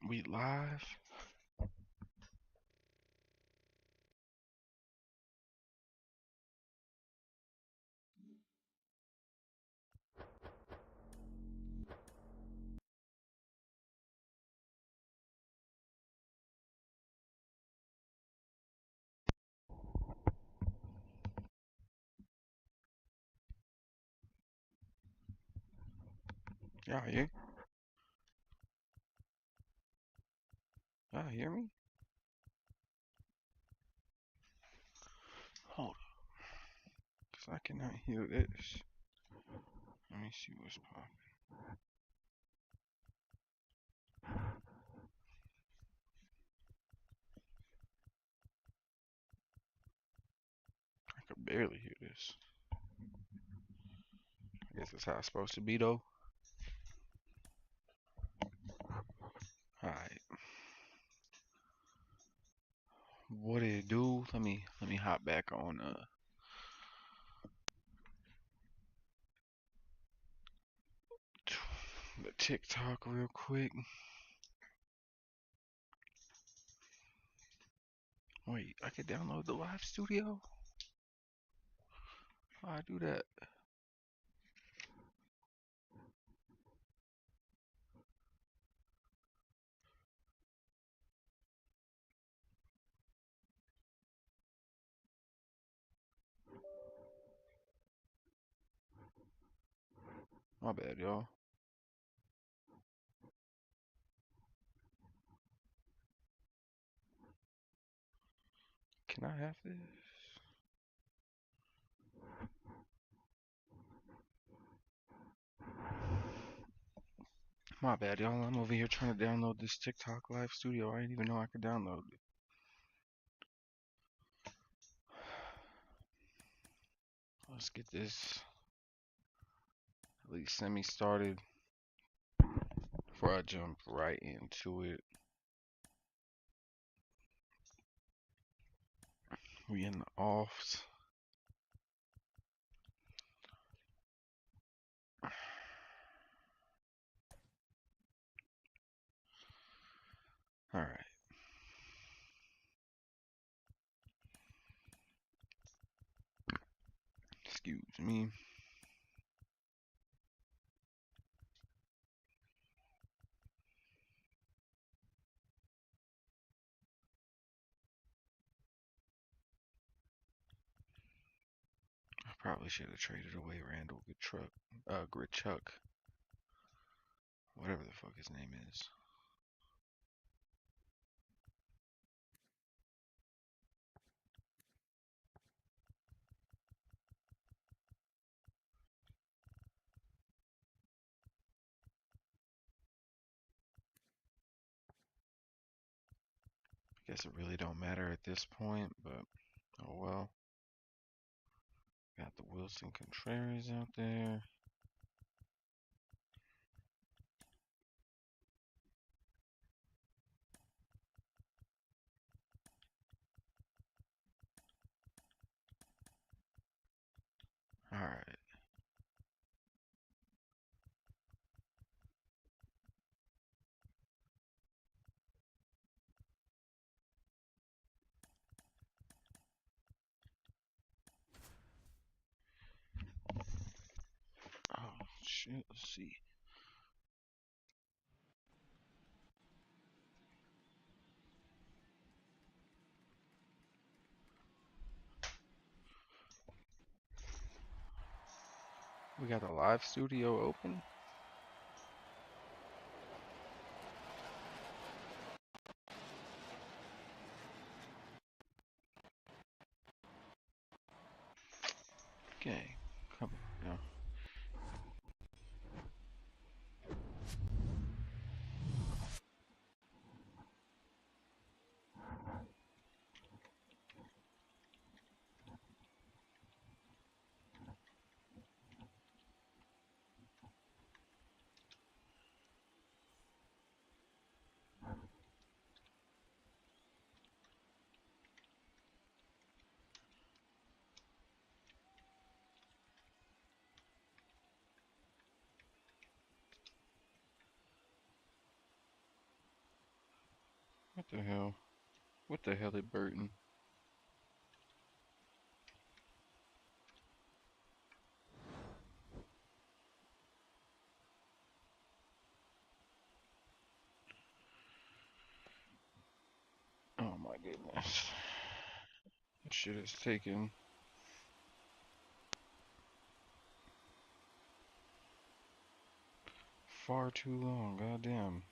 We live? Y'all hear me? Hold on, cause I cannot hear this. Let me see what's popping. I could barely hear this. I guess that's how it's supposed to be though. Alright. What did it do? Let me hop back on the TikTok real quick. Wait, I could download the live studio? How I do that? My bad, y'all. Can I have this? My bad, y'all. I'm over here trying to download this TikTok live studio. I didn't even know I could download it. Let's get this at least semi started before I jump right into it. We in the offs. All right. Excuse me. I probably should have traded away Randall Grichuk, whatever the fuck his name is. I guess it really don't matter at this point, but oh well. Got the Wilson Contreras out there. All right. Oh shit. Let's see. We got the live studio open. Okay. Come on. the hell? What the hell is Burton? Oh my goodness. This shit is taking far too long, goddamn.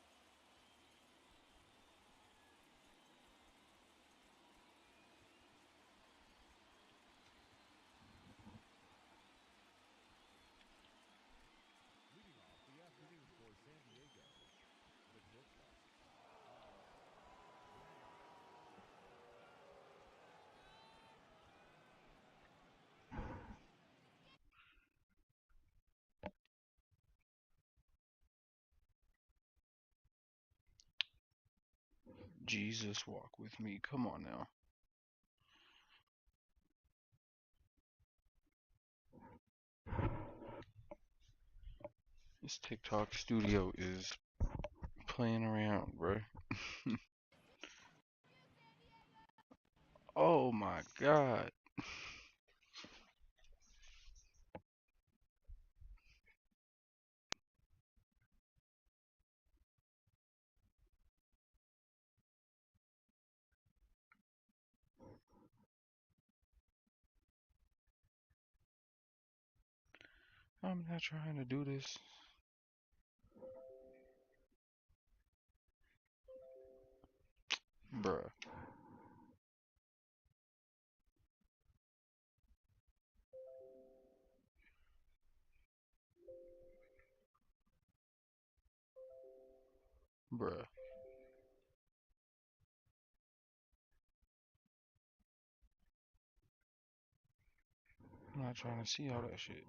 Jesus, walk with me. Come on now. This TikTok studio is playing around, bro. Oh my god. I'm not trying to do this. Bruh. Bruh. I'm not trying to see all that shit.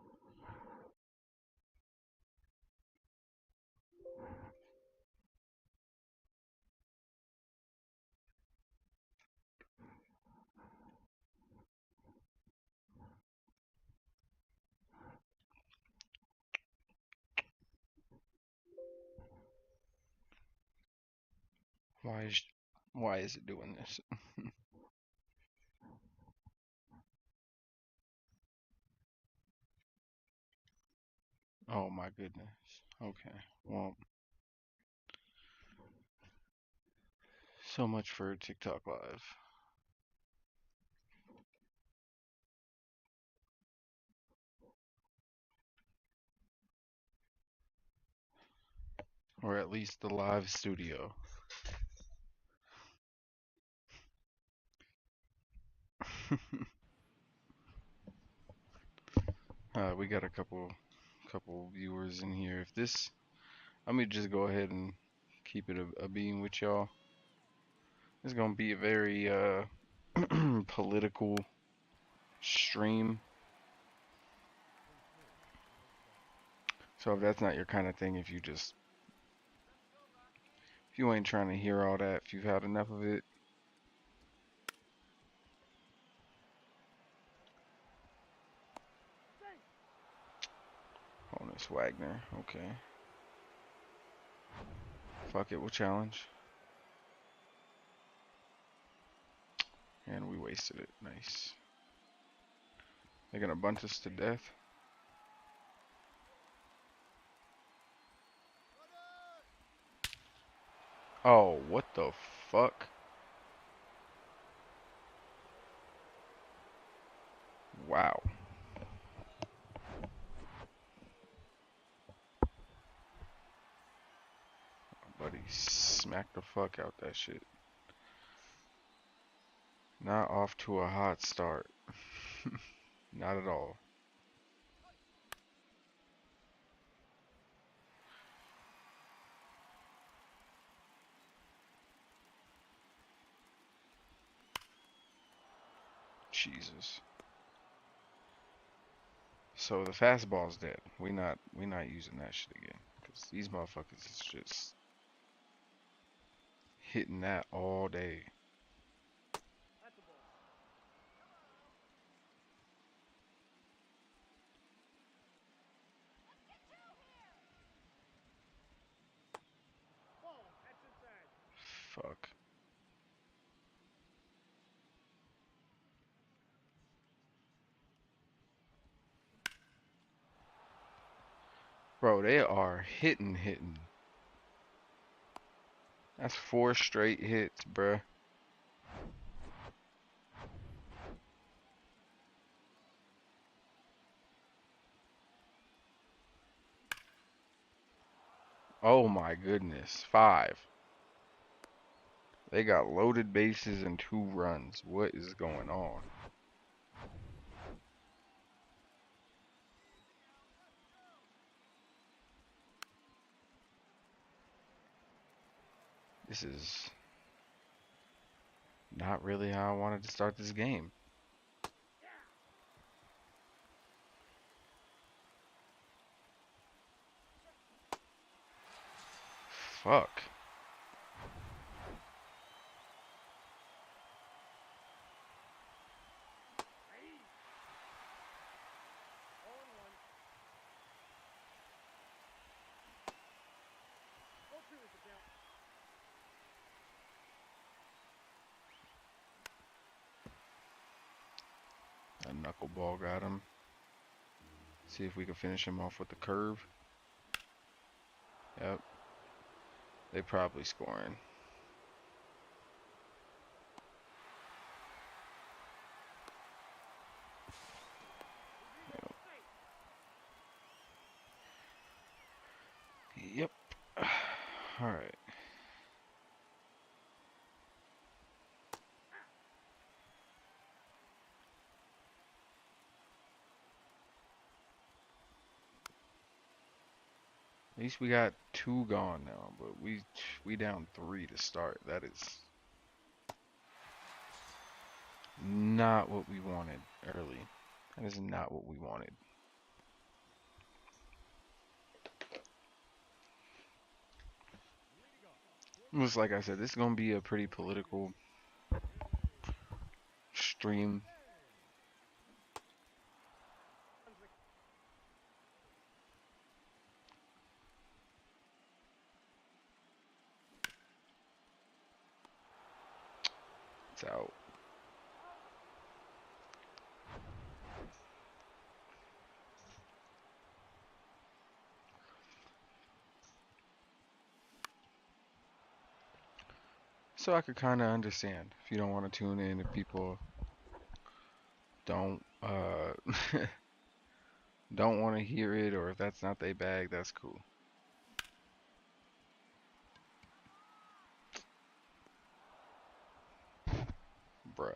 Why is why is it doing this? Oh my goodness. Okay. Well, so much for TikTok Live. Or at least the live studio. We got a couple viewers in here. If this, let me just go ahead and keep it a beam with y'all. It's gonna be a very political stream. So if that's not your kind of thing, if you ain't trying to hear all that, if you've had enough of it, Honest Wagner, okay. Fuck it, we'll challenge. And we wasted it. Nice. They're gonna bunt us to death. Oh, what the fuck? Wow. Buddy smacked the fuck out that shit. Not off to a hot start. Not at all. Jesus. So the fastball's dead. We not using that shit again. Cause these motherfuckers is just hitting that all day. Fuck. Bro, they are hitting. That's 4 straight hits, bruh. Oh my goodness. 5. They got loaded bases and 2 runs. What is going on? This is not really how I wanted to start this game. Fuck. A knuckleball got him. See if we can finish him off with the curve. Yep. They probably scoring. Yep. Alright. At least we got 2 gone now, but we down 3 to start. That is not what we wanted early. That is not what we wanted. Looks like I said, this is gonna be a pretty political stream. It's out. So I could kind of understand if you don't want to tune in, if people don't don't want to hear it, or if that's not their bag, that's cool. Bruh.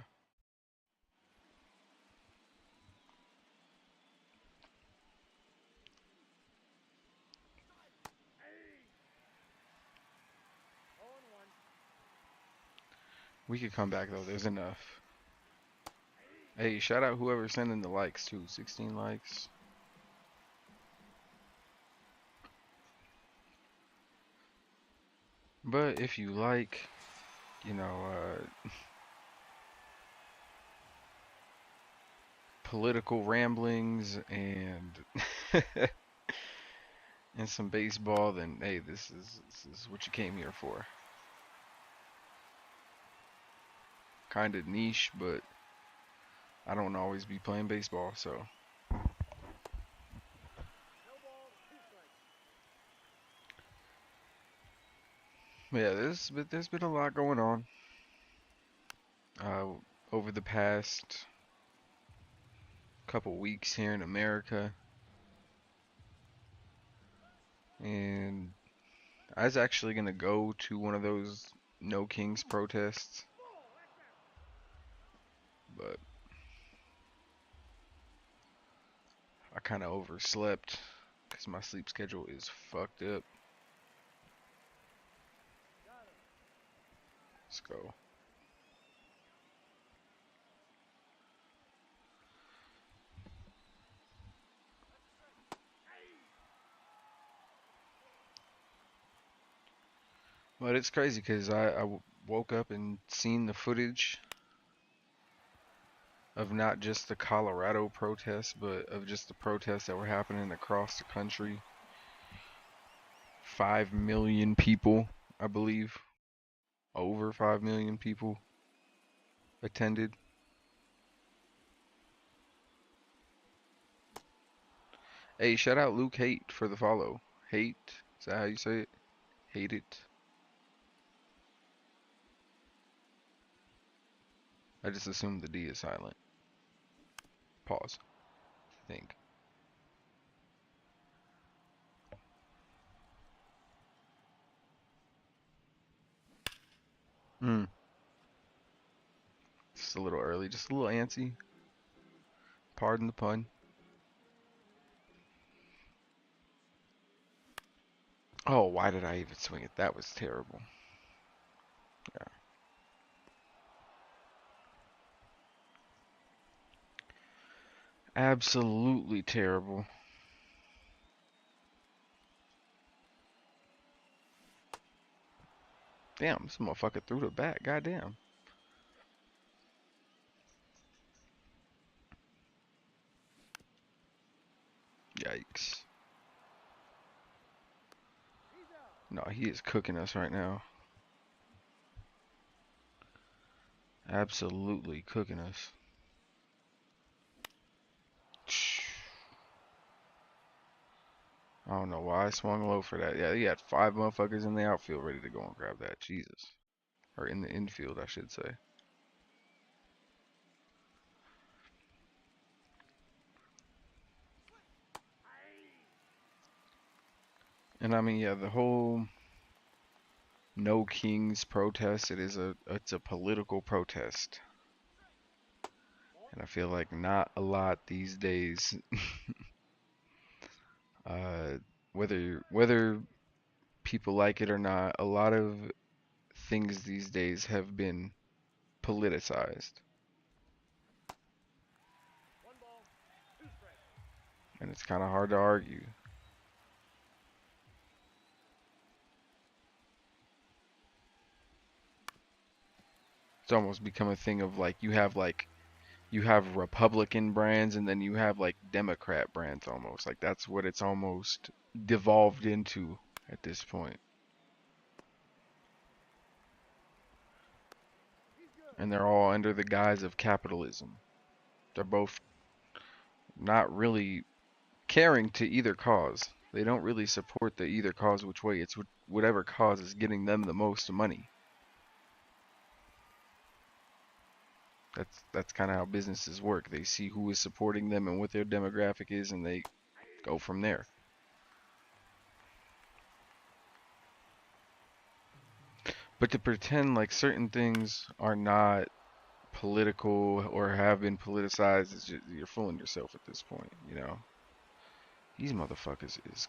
We could come back though, there's enough. Hey, shout out whoever's sending the likes too. 16 likes. But if you like, you know, political ramblings and and some baseball, then hey, this is what you came here for. Kind of niche, but I don't always be playing baseball, so. Yeah, there's been a lot going on uh, over the past couple weeks here in America, and I was actually gonna go to one of those No Kings protests, but I kind of overslept because my sleep schedule is fucked up. Let's go. But it's crazy because woke up and seen the footage of not just the Colorado protests, but of just the protests that were happening across the country. 5 million people, I believe. Over 5 million people attended. Hey, shout out Luke Hate for the follow. Hate? Is that how you say it? Hate it. I just assumed the D is silent. Pause. Think. Hmm. Just a little early, just a little antsy. Pardon the pun. Oh, why did I even swing it? That was terrible. Yeah. Absolutely terrible. Damn, this motherfucker threw the bat. Goddamn. Yikes. No, he is cooking us right now. Absolutely cooking us. I don't know why I swung low for that. Yeah, he had 5 motherfuckers in the outfield ready to go and grab that. Jesus. Or in the infield, I should say. And I mean, yeah, the whole No Kings protest, it's a political protest. And I feel like not a lot these days. uh, whether people like it or not, a lot of things these days have been politicized. And it's kind of hard to argue. It's almost become a thing of like you have Republican brands and then you have like Democrat brands almost. Like that's what it's almost devolved into at this point. And they're all under the guise of capitalism. They're both not really caring to either cause. They don't really support the either cause which way. It's whatever cause is getting them the most money. That's kind of how businesses work. They see who is supporting them and what their demographic is, and they go from there. But to pretend like certain things are not political or have been politicized, is just, you're fooling yourself at this point, you know? These motherfuckers is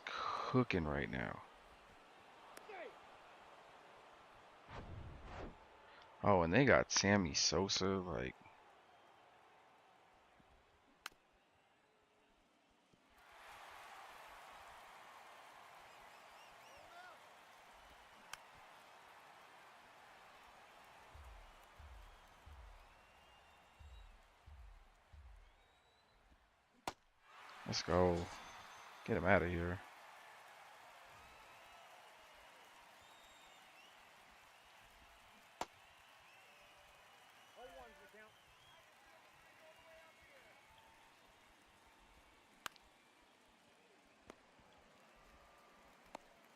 cooking right now. Oh, and they got Sammy Sosa, like, let's go. Get him out of here.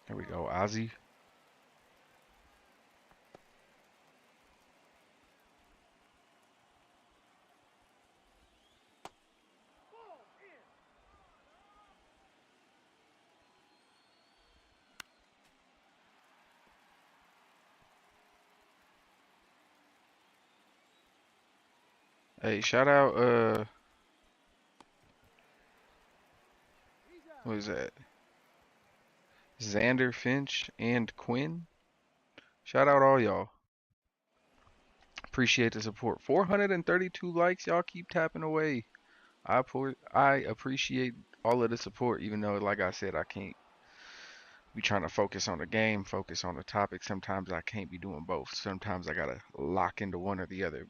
Here we go, Ozzy. Hey, shout out, what is that? Xander Finch and Quinn. Shout out all y'all. Appreciate the support. 432 likes. Y'all keep tapping away. I appreciate all of the support, even though, like I said, I can't be trying to focus on the game, focus on the topic. Sometimes I can't be doing both. Sometimes I gotta lock into one or the other.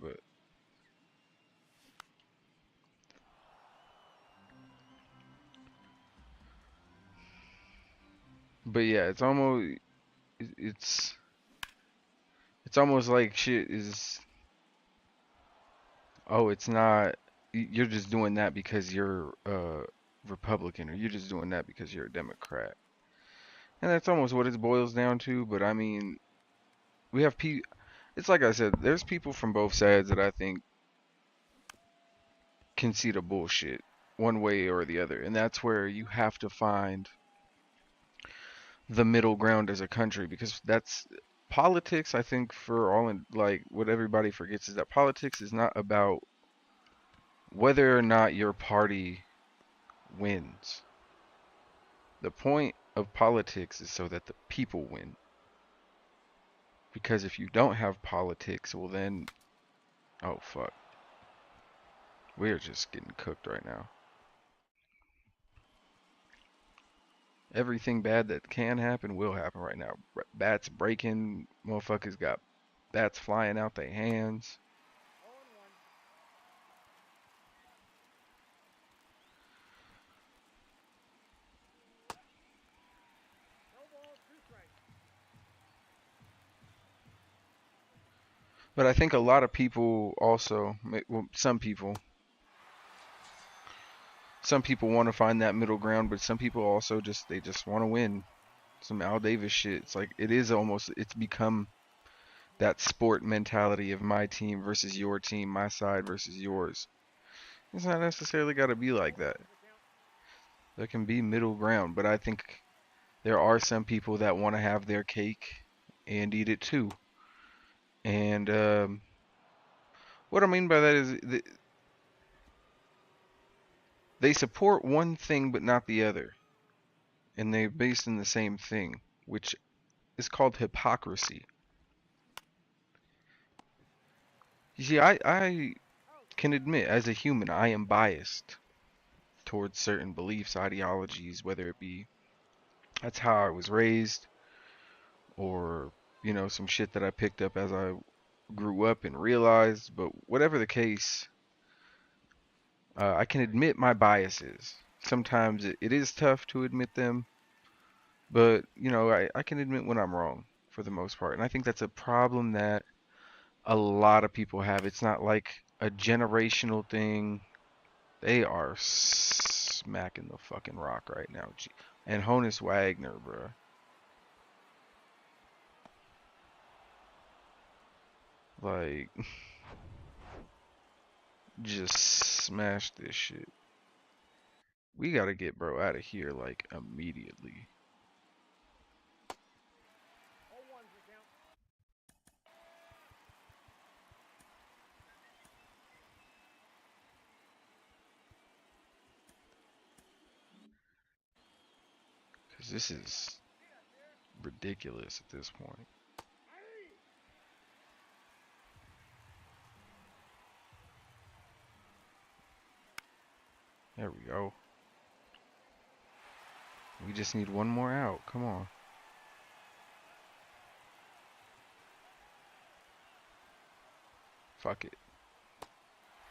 But yeah, it's it's almost like shit is. Oh, it's not. You're just doing that because you're Republican or you're just doing that because you're a Democrat. And that's almost what it boils down to. But I mean, we have people. It's like I said, there's people from both sides that I think can see the bullshit one way or the other. And that's where you have to find the middle ground as a country because that's politics. I think for all in like what everybody forgets is that politics is not about whether or not your party wins. The point of politics is so that the people win. Because if you don't have politics, well then, oh fuck, we're just getting cooked right now. Everything bad that can happen will happen right now. Bats breaking, motherfuckers got bats flying out their hands. But I think a lot of people also, well, some people want to find that middle ground, but some people also they just want to win. Some Al Davis shit. It's like it's become that sport mentality of my team versus your team, my side versus yours. It's not necessarily got to be like that. There can be middle ground, but I think there are some people that want to have their cake and eat it too. And what I mean by that is they support one thing but not the other, and they're based in the same thing, which is called hypocrisy. You see, I can admit, as a human, I am biased towards certain beliefs, ideologies, whether it be that's how I was raised, or some shit that I picked up as I grew up and realized. But whatever the case, I can admit my biases. Sometimes it is tough to admit them, but I can admit when I'm wrong for the most part. And I think that's a problem that a lot of people have. It's not like a generational thing. They are smacking the fucking rock right now. And Honus Wagner, bruh. Like, just smash this shit. We gotta get bro out of here, like, immediately. Because this is ridiculous at this point. There we go. We just need one more out. Come on. Fuck it.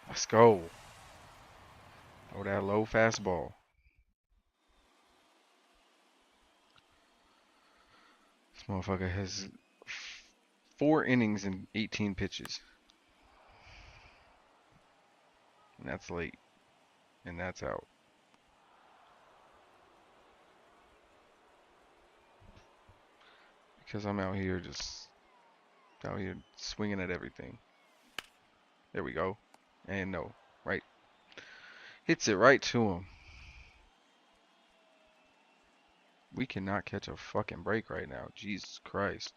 Let's go. Oh, that low fastball. This motherfucker has 4 innings and 18 pitches. And that's late. And that's out. Because I'm out here swinging at everything. There we go. And no. Right. Hits it right to him. We cannot catch a fucking break right now. Jesus Christ.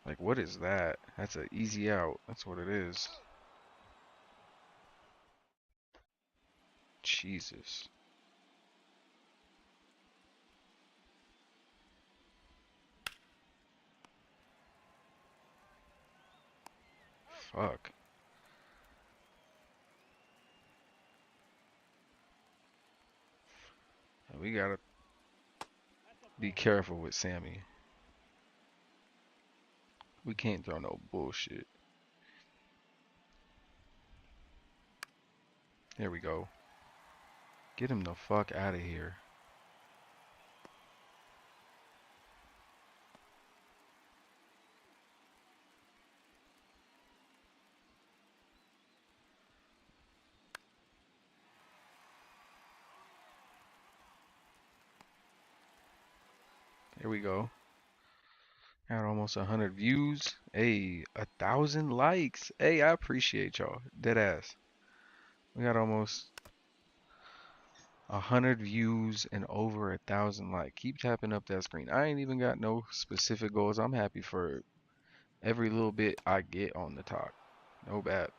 Like, what is that? That's an easy out. That's what it is. Jesus. Fuck. We gotta be careful with Sammy. We can't throw no bullshit. There we go. Get him the fuck out of here. Here we go. Got almost 100 views. Hey, 1,000 likes. Hey, I appreciate y'all. Dead ass. We got almost 100 views and over 1,000 likes. Keep tapping up that screen. I ain't even got no specific goals. I'm happy for every little bit I get on the talk. No bad.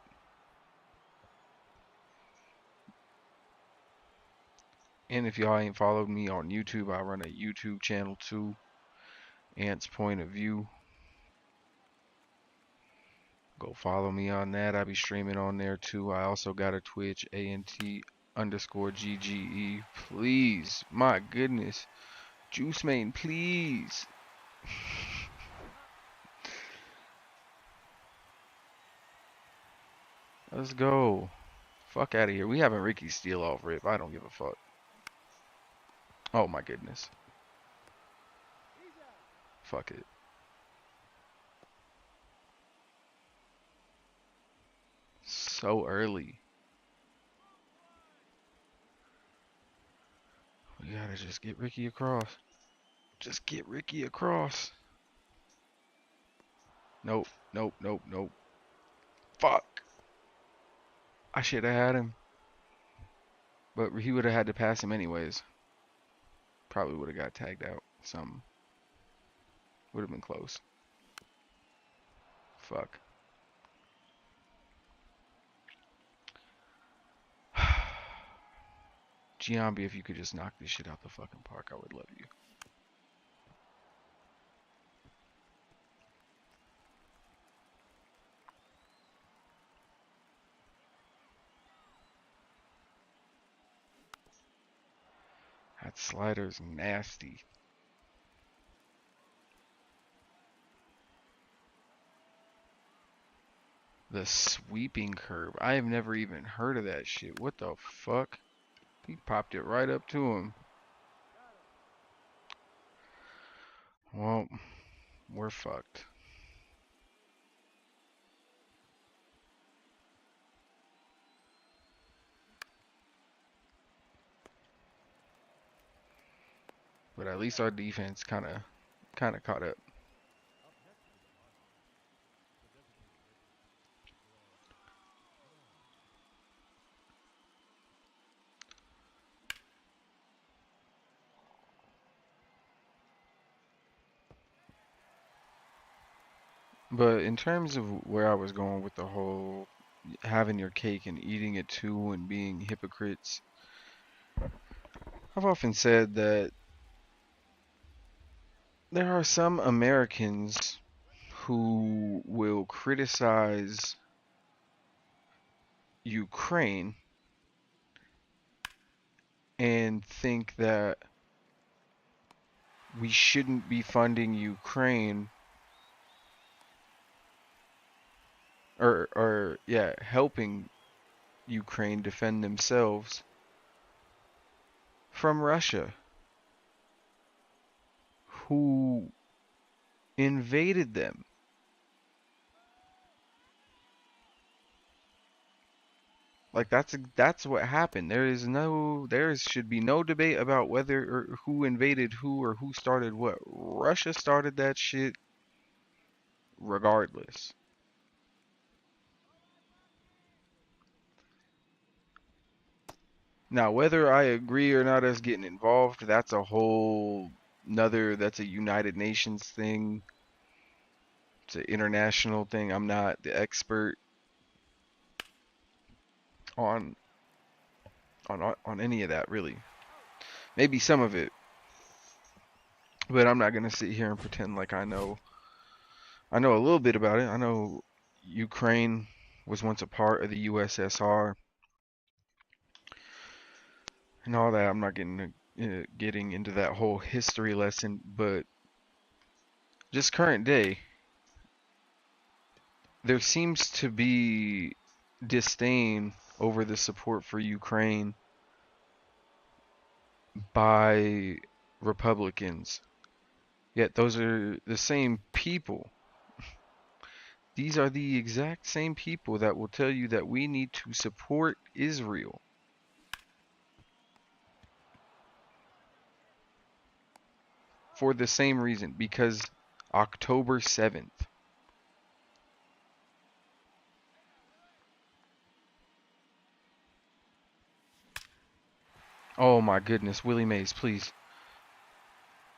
And if y'all ain't followed me on YouTube, I run a YouTube channel too. Ant's Point of View. Go follow me on that. I be streaming on there too. I also got a Twitch, ANT_GGE. Please, my goodness. Juice Main, please. Let's go. Fuck out of here. We having Ricky steal off rip. I don't give a fuck. Oh my goodness. Fuck it. So early. We gotta just get Ricky across. Just get Ricky across. Nope, nope, nope, nope. Fuck. I should have had him. But he would have had to pass him anyways. Probably would have got tagged out. Something. Would have been close. Fuck. Giambi, if you could just knock this shit out the fucking park, I would love you. That slider's nasty. The sweeping curve. I have never even heard of that shit. What the fuck? He popped it right up to him. Well, we're fucked. But at least our defense kind of caught up. But in terms of where I was going with the whole having your cake and eating it too and being hypocrites, I've often said that there are some Americans who will criticize Ukraine and think that we shouldn't be funding Ukraine or yeah, helping Ukraine defend themselves from Russia, who invaded them. Like that's what happened. There should be no debate about whether or who invaded who or who started what. Russia started that shit regardless. Now, whether I agree or not us getting involved, that's a whole that's a United Nations thing. It's an international thing. I'm not the expert on on any of that really. Maybe some of it, but I'm not gonna sit here and pretend like I know. I know a little bit about it. I know Ukraine was once a part of the USSR and all that. I'm not getting into that whole history lesson, but just current day, there seems to be disdain over the support for Ukraine by Republicans. Yet those are the same people. These are the exact same people that will tell you that we need to support Israel. For the same reason, because October 7th. Oh my goodness, Willie Mays, please.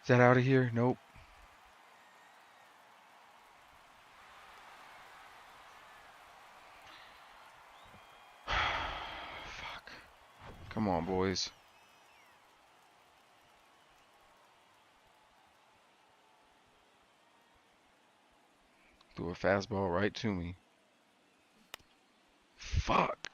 Is that out of here? Nope. Fuck. Come on, boys. Threw a fastball right to me. Fuck.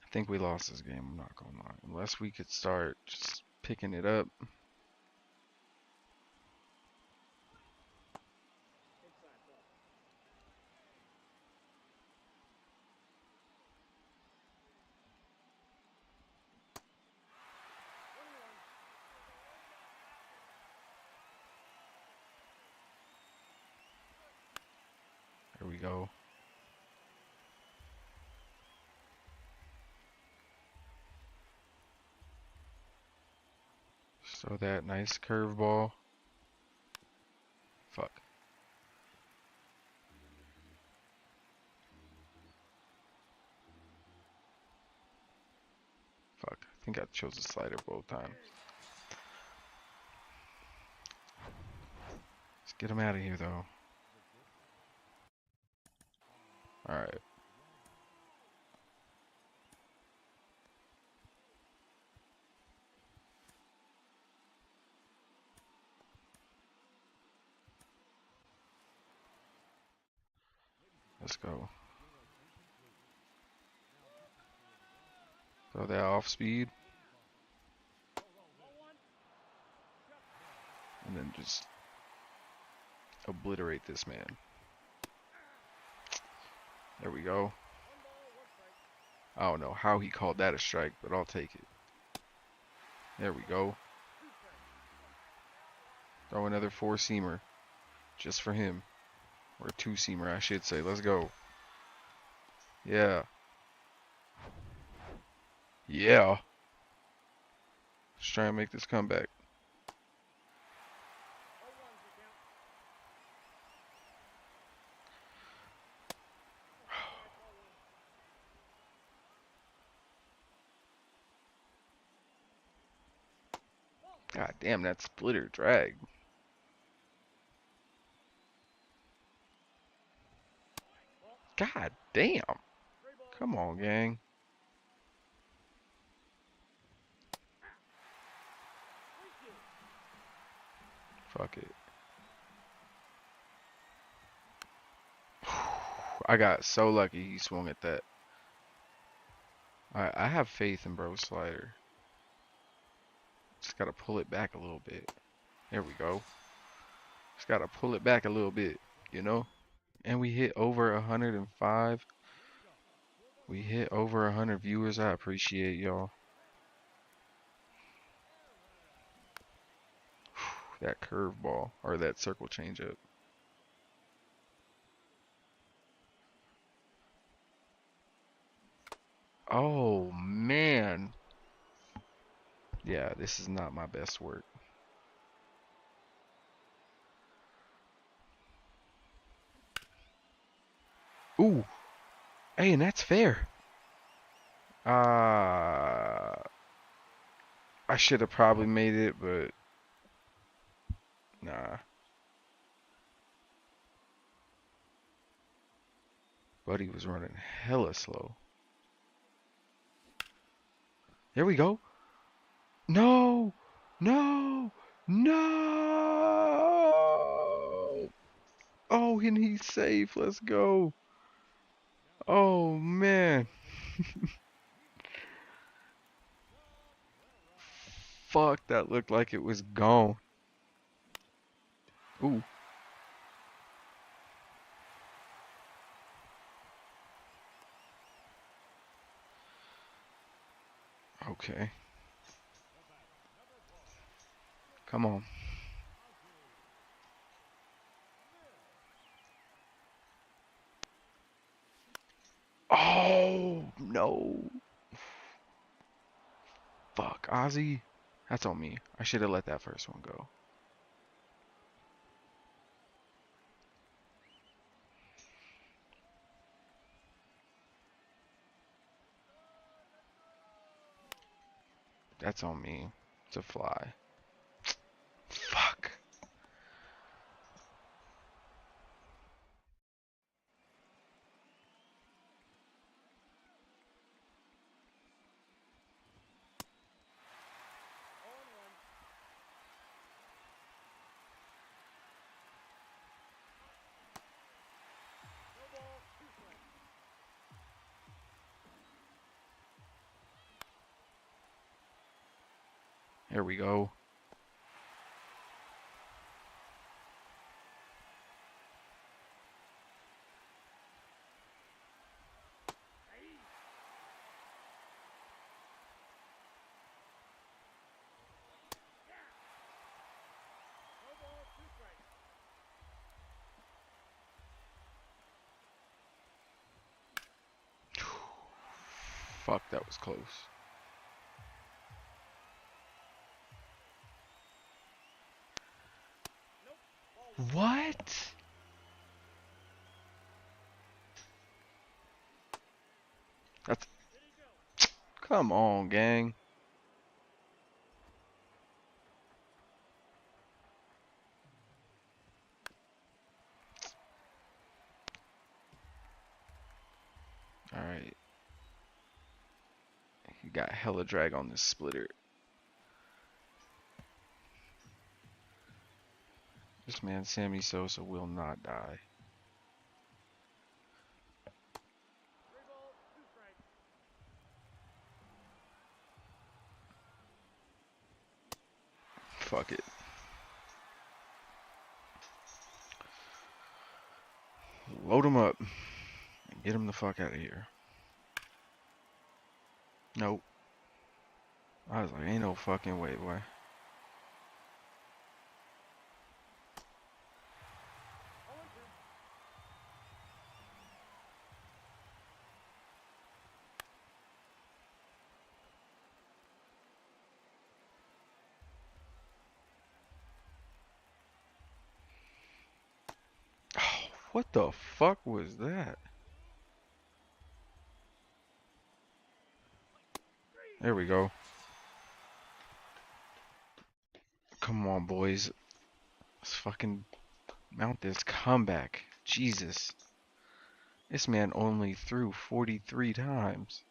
I think we lost this game, I'm not gonna lie. Unless we could start just picking it up. There we go. So that nice curveball. Fuck. Fuck. I think I chose a slider both times. Let's get him out of here, though. Alright. Let's go. Throw that off speed. And then just obliterate this man. There we go. I don't know how he called that a strike, but I'll take it. There we go. Throw another four-seamer. Just for him. Or a two-seamer, I should say. Let's go. Yeah. Yeah. Let's try and make this comeback. God damn, that splitter drag. God damn. Come on, gang. Fuck it. I got so lucky he swung at that. I have faith in bro slider. Just gotta pull it back a little bit. There we go. Just gotta pull it back a little bit, you know? And we hit over 105. We hit over 100 viewers. I appreciate y'all. That curveball or that circle changeup. Oh man. Yeah, this is not my best work. Ooh. Hey, and that's fair. I should have probably made it, but nah. Buddy was running hella slow. There we go. No! No! No! Oh, and he's safe. Let's go. Oh, man. Fuck, that looked like it was gone. Ooh. Okay. Come on. Oh, no. Ozzy. That's on me. I should have let that first one go. That's on me. It's a fly. Fuck. Here we go. Fuck, that was close. What? That's... Come on, gang. Alright. He got hella drag on this splitter. This man, Sammy Sosa, will not die. Fuck it. Load him up. And get him the fuck out of here. Nope. I was like, ain't no fucking way, boy. Oh, what the fuck was that? There we go. Come on, boys. Let's fucking mount this comeback. Jesus. This man only threw 43 times.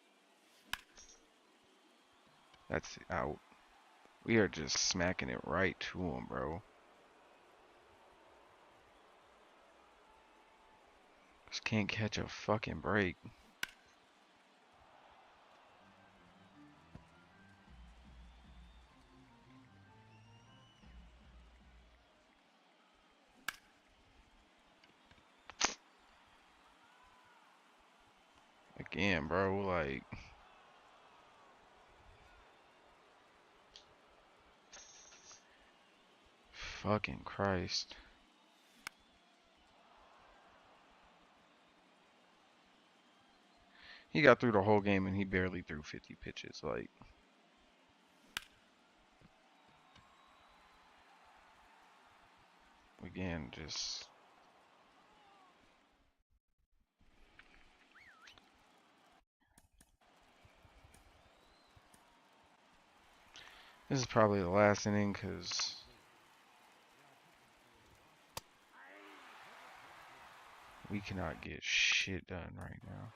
That's out. We are just smacking it right to him, bro. Just can't catch a fucking break. Again, bro, like... Fucking Christ. He got through the whole game and he barely threw 50 pitches, like... Again, just... This is probably the last inning, because... We cannot get shit done right now.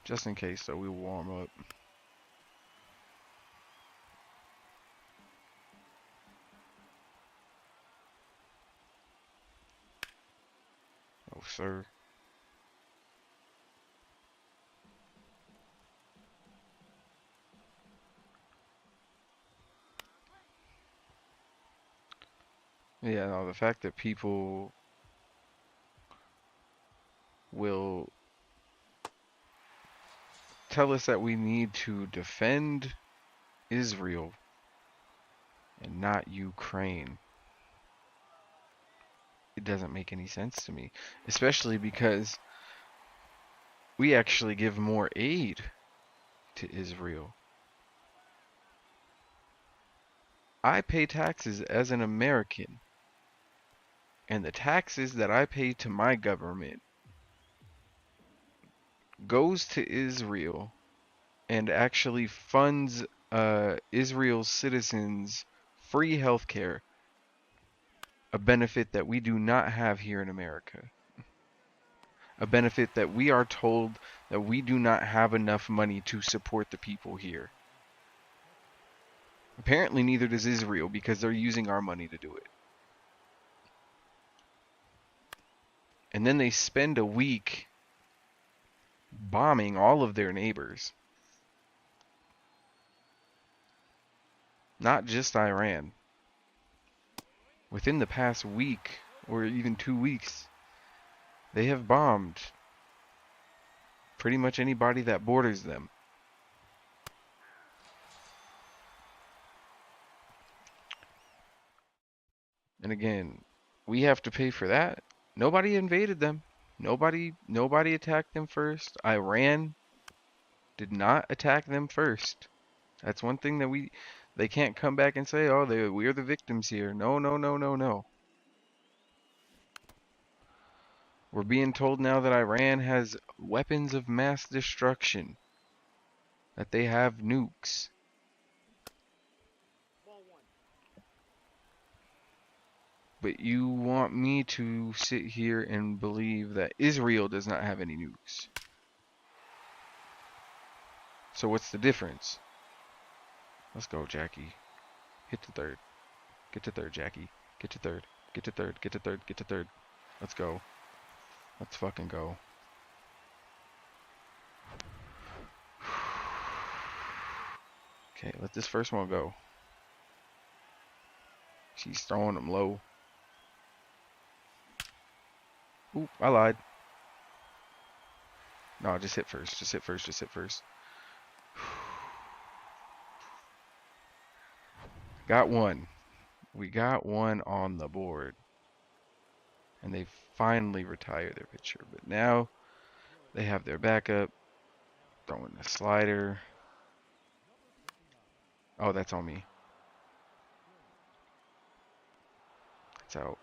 Just in case, though, we warm up. Oh, sir. Yeah, no, the fact that people will tell us that we need to defend Israel and not Ukraine. It doesn't make any sense to me, especially because we actually give more aid to Israel. I pay taxes as an American, and the taxes that I pay to my government goes to Israel and actually funds Israel's citizens free healthcare, a benefit that we do not have here in America. A benefit that we are told that we do not have enough money to support the people here. Apparently neither does Israel because they're using our money to do it. And then they spend a week bombing all of their neighbors. Not just Iran. Within the past week, or even 2 weeks, they have bombed pretty much anybody that borders them. And again, we have to pay for that. Nobody invaded them. Nobody attacked them first. Iran did not attack them first. That's one thing that they can't come back and say, "Oh, we're the victims here." No, no, no, no, no. We're being told now that Iran has weapons of mass destruction, that they have nukes. But you want me to sit here and believe that Israel does not have any nukes. So what's the difference? Let's go, Jackie. Hit the third. Get to third, Jackie. Get to third. Get to third. Get to third. Get to third. Let's go. Let's fucking go. Okay, let this first one go. She's throwing them low. Oop, I lied. No, just hit first. Just hit first. Just hit first. Got one. We got one on the board. And they finally retired their pitcher. But now they have their backup. Throwing the slider. Oh, that's on me. It's out.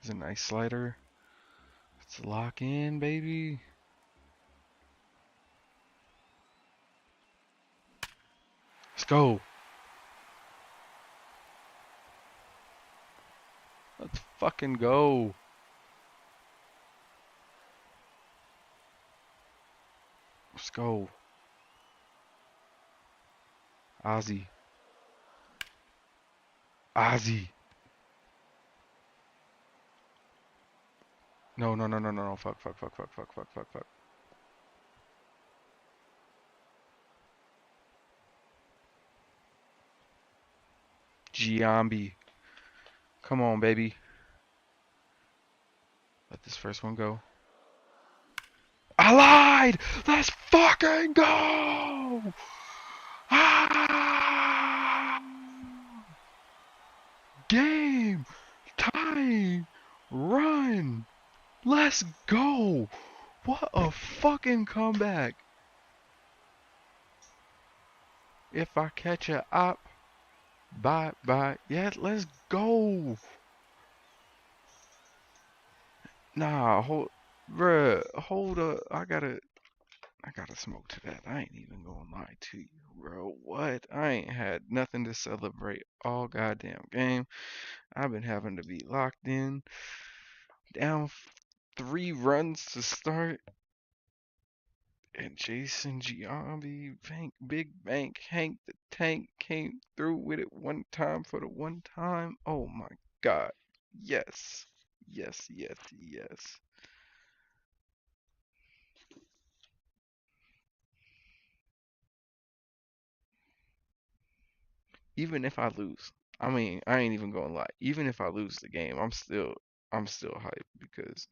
It's a nice slider. Let's lock in, baby. Let's go. Let's fucking go. Let's go. Ozzy. Ozzy. No, no, no, no, no, no. Fuck, fuck, fuck, fuck, fuck, fuck, fuck, fuck. Giambi. Come on, baby. Let this first one go. I lied! Let's fucking go! Ah! Game! Time! Run! Let's go! What a fucking comeback! If I catch a up, bye bye. Yeah, let's go! Nah, bruh, hold up. I gotta smoke to that. I ain't even gonna lie to you, bro. What? I ain't had nothing to celebrate all goddamn game. I've been having to be locked in, down 3 runs to start, and Jason Giambi, Big Bank, Hank the Tank came through with it one time for the one time. Oh my God. Yes. Yes, yes, yes. even if I lose, I mean, I ain't even gonna lie. Even if I lose the game, I'm still hyped because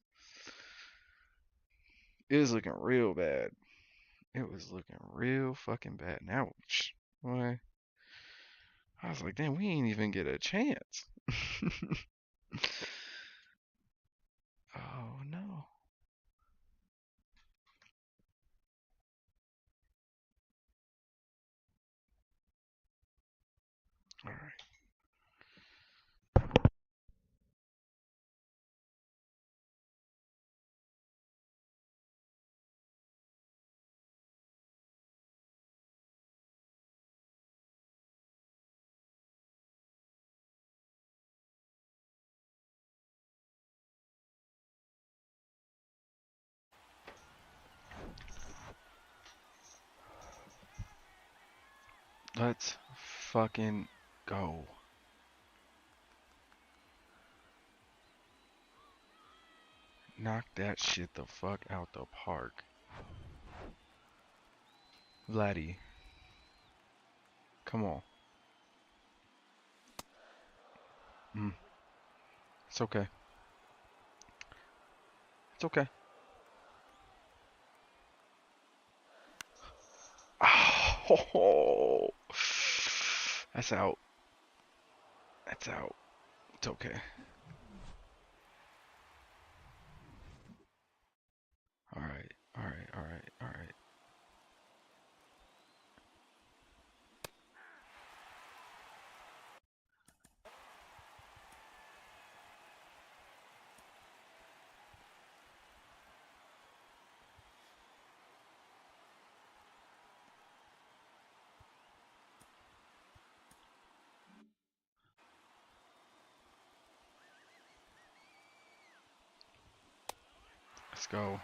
it was looking real bad. It was looking real fucking bad. Now, boy, I was like, damn, we ain't even get a chance. Oh no. All right, let's fucking go. Knock that shit the fuck out the park. Vladdy, come on. Mm, it's okay. It's okay. Oh, that's out. That's out. It's okay. All right. All right. All right. All right. Let's go.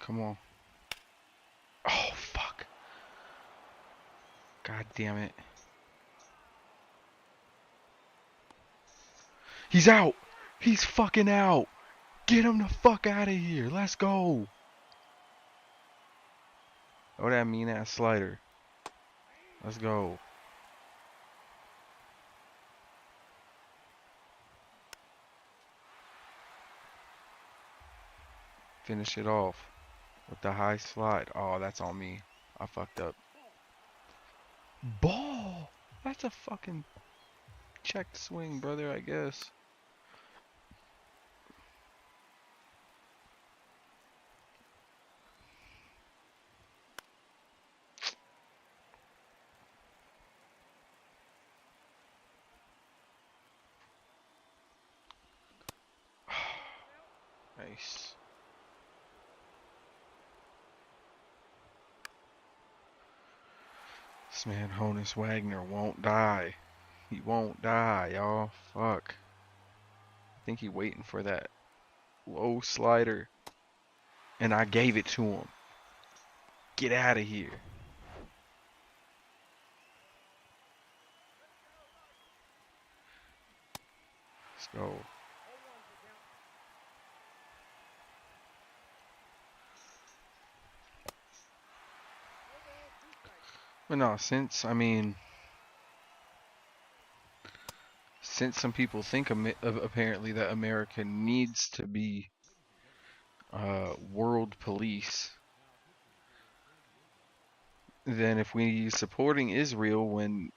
Come on. Oh, fuck. God damn it. He's out. He's fucking out. Get him the fuck out of here. Let's go. Oh, that mean ass slider. Let's go. Finish it off with the high slide. Oh, that's on me. I fucked up. Ball. That's a fucking checked swing, brother, I guess. Nice. This man, Honus Wagner, won't die. He won't die, y'all. Fuck. I think he waiting for that low slider. And I gave it to him. Get out of here. Let's go. But no, since some people think apparently that America needs to be world police, then if we supporting Israel when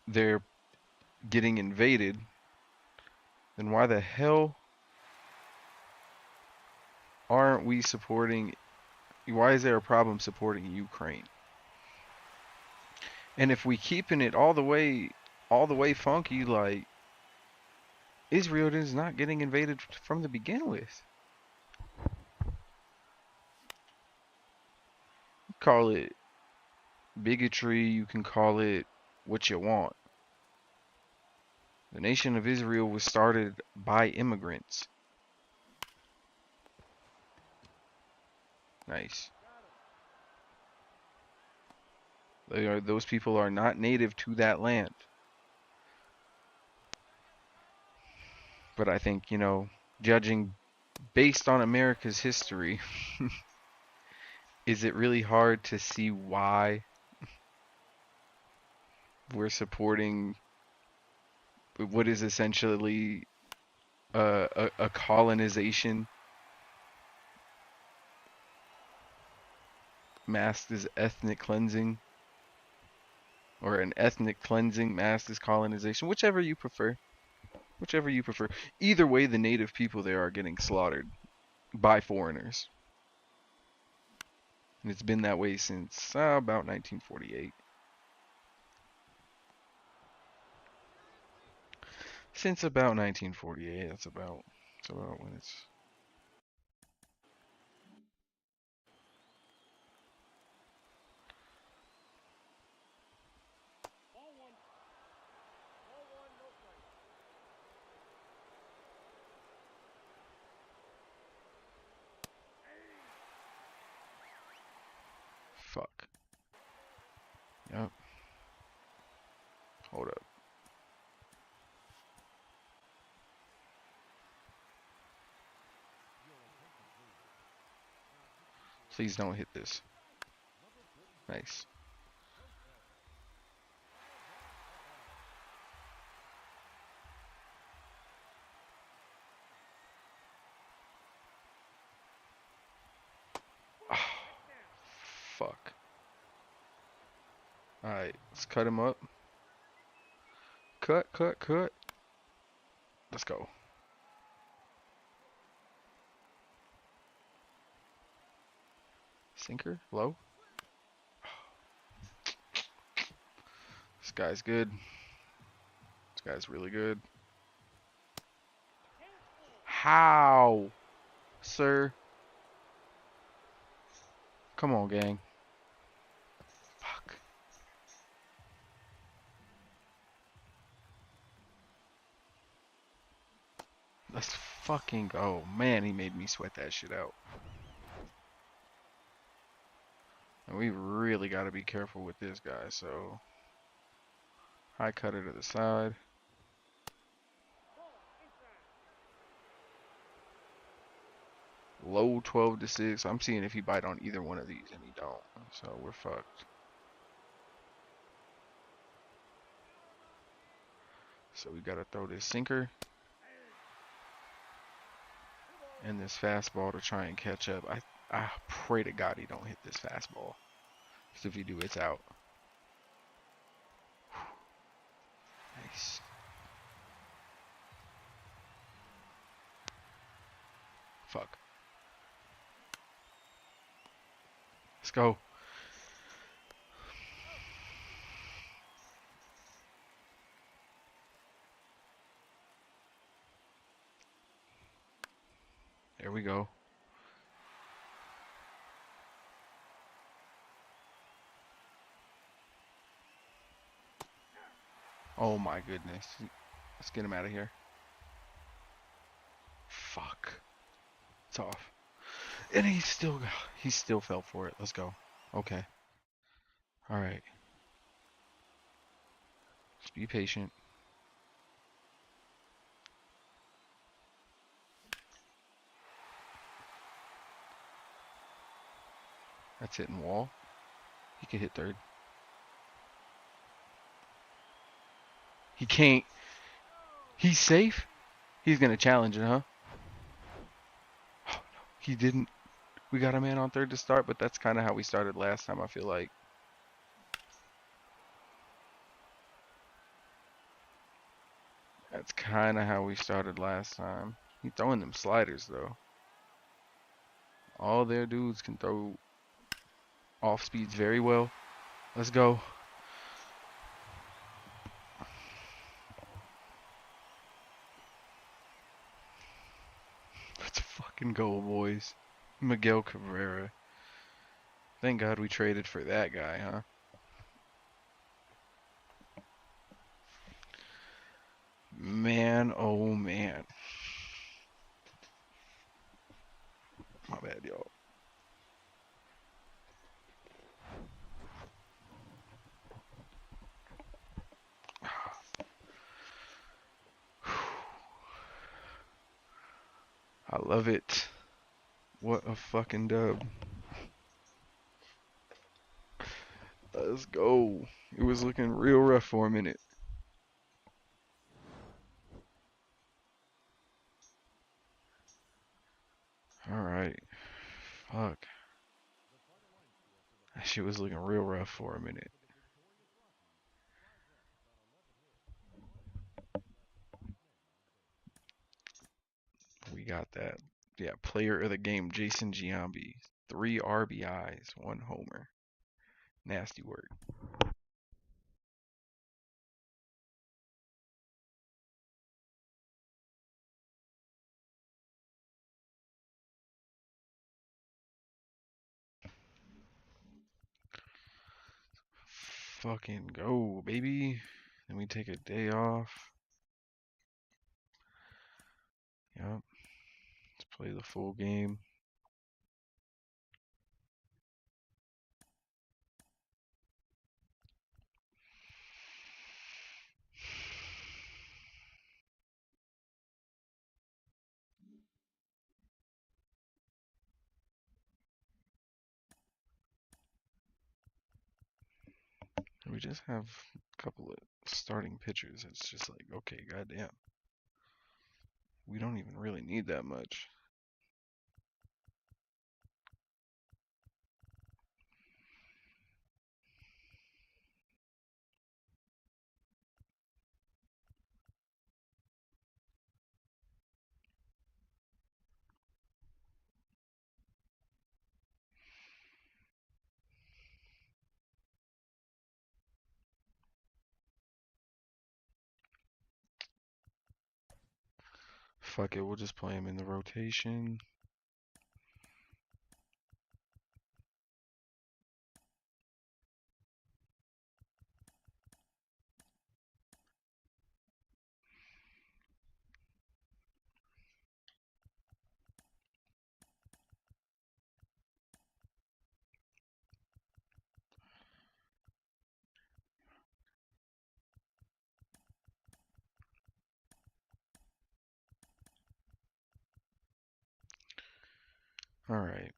they're getting invaded, then why the hell aren't we supporting? Why is there a problem supporting Ukraine? And if we keeping it all the way funky, like Israel is not getting invaded from the begin with. Call it bigotry, you can call it what you want. The nation of Israel was started by immigrants. Nice. Those people are not native to that land. But I think, judging based on America's history, is it really hard to see why we're supporting what is essentially a colonization masked as ethnic cleansing, or an ethnic cleansing masked as colonization, whichever you prefer. Whichever you prefer. Either way, the native people there are getting slaughtered by foreigners. And it's been that way since about 1948. Since about 1948, that's about when it's. Fuck. Yep. Hold up. Please don't hit this. Nice. Oh, fuck. Alright, let's cut him up. Cut, cut, cut. Let's go. Sinker? Low? This guy's good. This guy's really good. How? Sir? Come on, gang. Fuck. Let's fucking go. Man, he made me sweat that shit out. And we really got to be careful with this guy, so high cutter to the side. Low 12 to 6. I'm seeing if he bite on either one of these, and he don't. So we're fucked. So we got to throw this sinker and this fastball to try and catch up. I pray to God he don't hit this fastball. Because if you do, it's out. Nice. Fuck. Let's go. There we go. Oh my goodness. Let's get him out of here. Fuck. It's off. And he still fell for it. Let's go. Okay. Alright. Just be patient. That's hitting wall. He can hit third. He can't. He's safe? He's gonna challenge it, huh? Oh, no. He didn't. We got a man on third to start, but that's kind of how we started last time, I feel like. That's kind of how we started last time. He's throwing them sliders, though. All their dudes can throw off speeds very well. Let's go. Let's fucking go, boys. Miguel Cabrera. Thank God we traded for that guy, huh? Man, oh man. My bad, y'all. I love it. What a fucking dub. Let's go. It was looking real rough for a minute. Alright. Fuck. That shit was looking real rough for a minute. We got that. Yeah, player of the game, Jason Giambi. 3 RBIs, 1 homer. Nasty work. Fucking go, baby. Then we take a day off. Yep. Let's play the full game. We just have a couple of starting pitchers. It's just like, okay, goddamn. We don't even really need that much. Fuck it, we'll just play him in the rotation. Alright.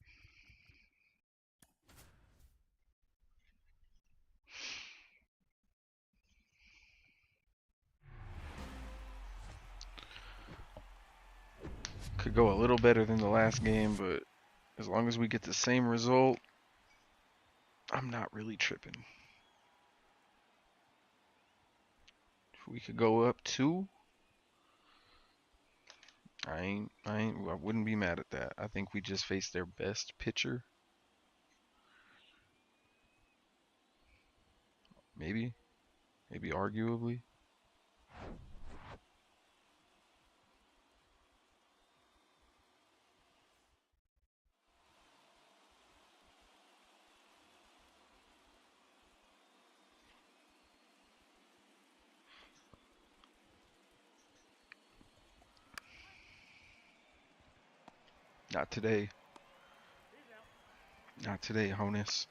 Could go a little better than the last game, but as long as we get the same result, I'm not really tripping. If we could go up 2, I wouldn't be mad at that. I think we just faced their best pitcher. Maybe arguably. Not today. Not today, Honus.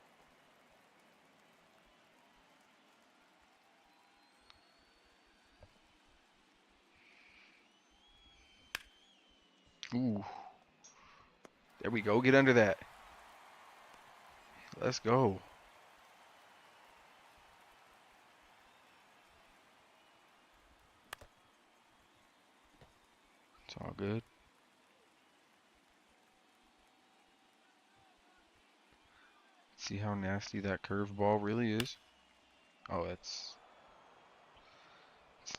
Ooh. There we go. Get under that. Let's go. It's all good. See how nasty that curveball really is? Oh, it's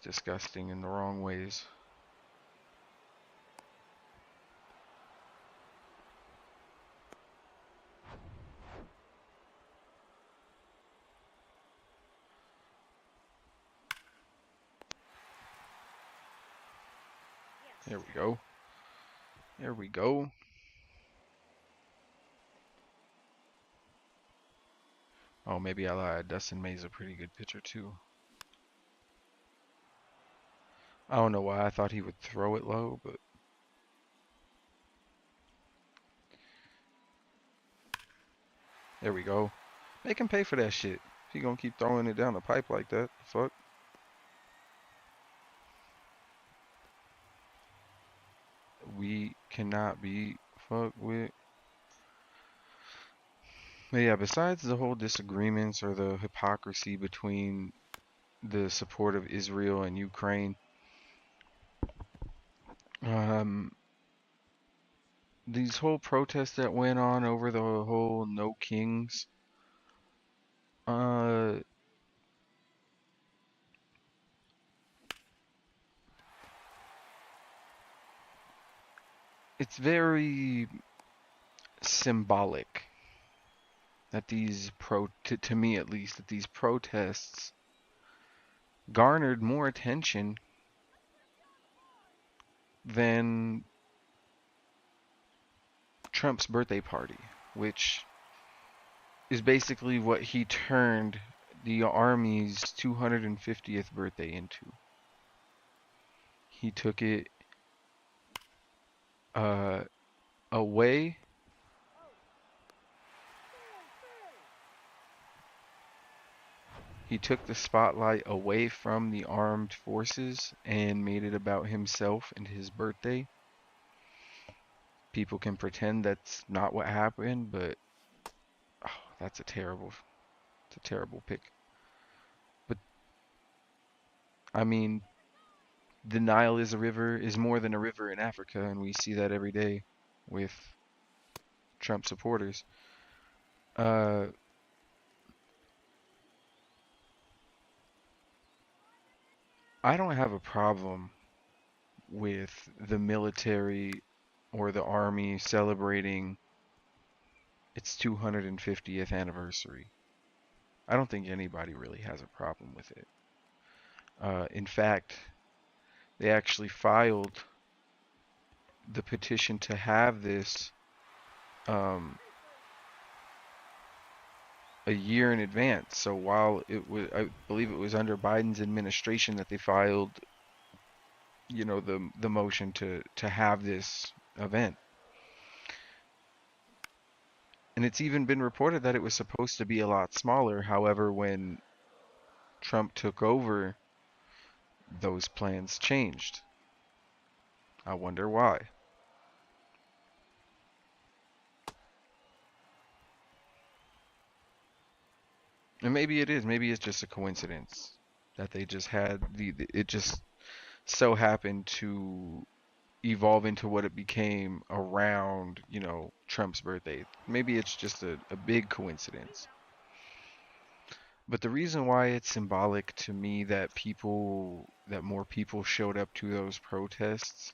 disgusting in the wrong ways. There we go. There we go. Oh, maybe I lied. Dustin May's a pretty good pitcher too. I don't know why I thought he would throw it low, but there we go. Make him pay for that shit. If he gonna keep throwing it down the pipe like that, fuck. We cannot be fucked with. But yeah, besides the whole disagreements or the hypocrisy between the support of Israel and Ukraine, um, these whole protests that went on over the whole No Kings, uh, it's very symbolic that to me at least, that these protests garnered more attention than Trump's birthday party, which is basically what he turned the Army's 250th birthday into. He took it uh, away. He took the spotlight away from the armed forces and made it about himself and his birthday. People can pretend that's not what happened, but oh, it's a terrible pick. But I mean, the Nile is more than a river in Africa, and we see that every day with Trump supporters. Uh, I don't have a problem with the military or the army celebrating its 250th anniversary. I don't think anybody really has a problem with it. In fact, they actually filed the petition to have this um, a year in advance. So while it was, I believe it was under Biden's administration that they filed, the motion to have this event. And it's even been reported that it was supposed to be a lot smaller. However, when Trump took over, those plans changed. I wonder why. And maybe it is. Maybe it's just a coincidence that they just had it just so happened to evolve into what it became around, Trump's birthday. Maybe it's just a big coincidence. But the reason why it's symbolic to me that more people showed up to those protests,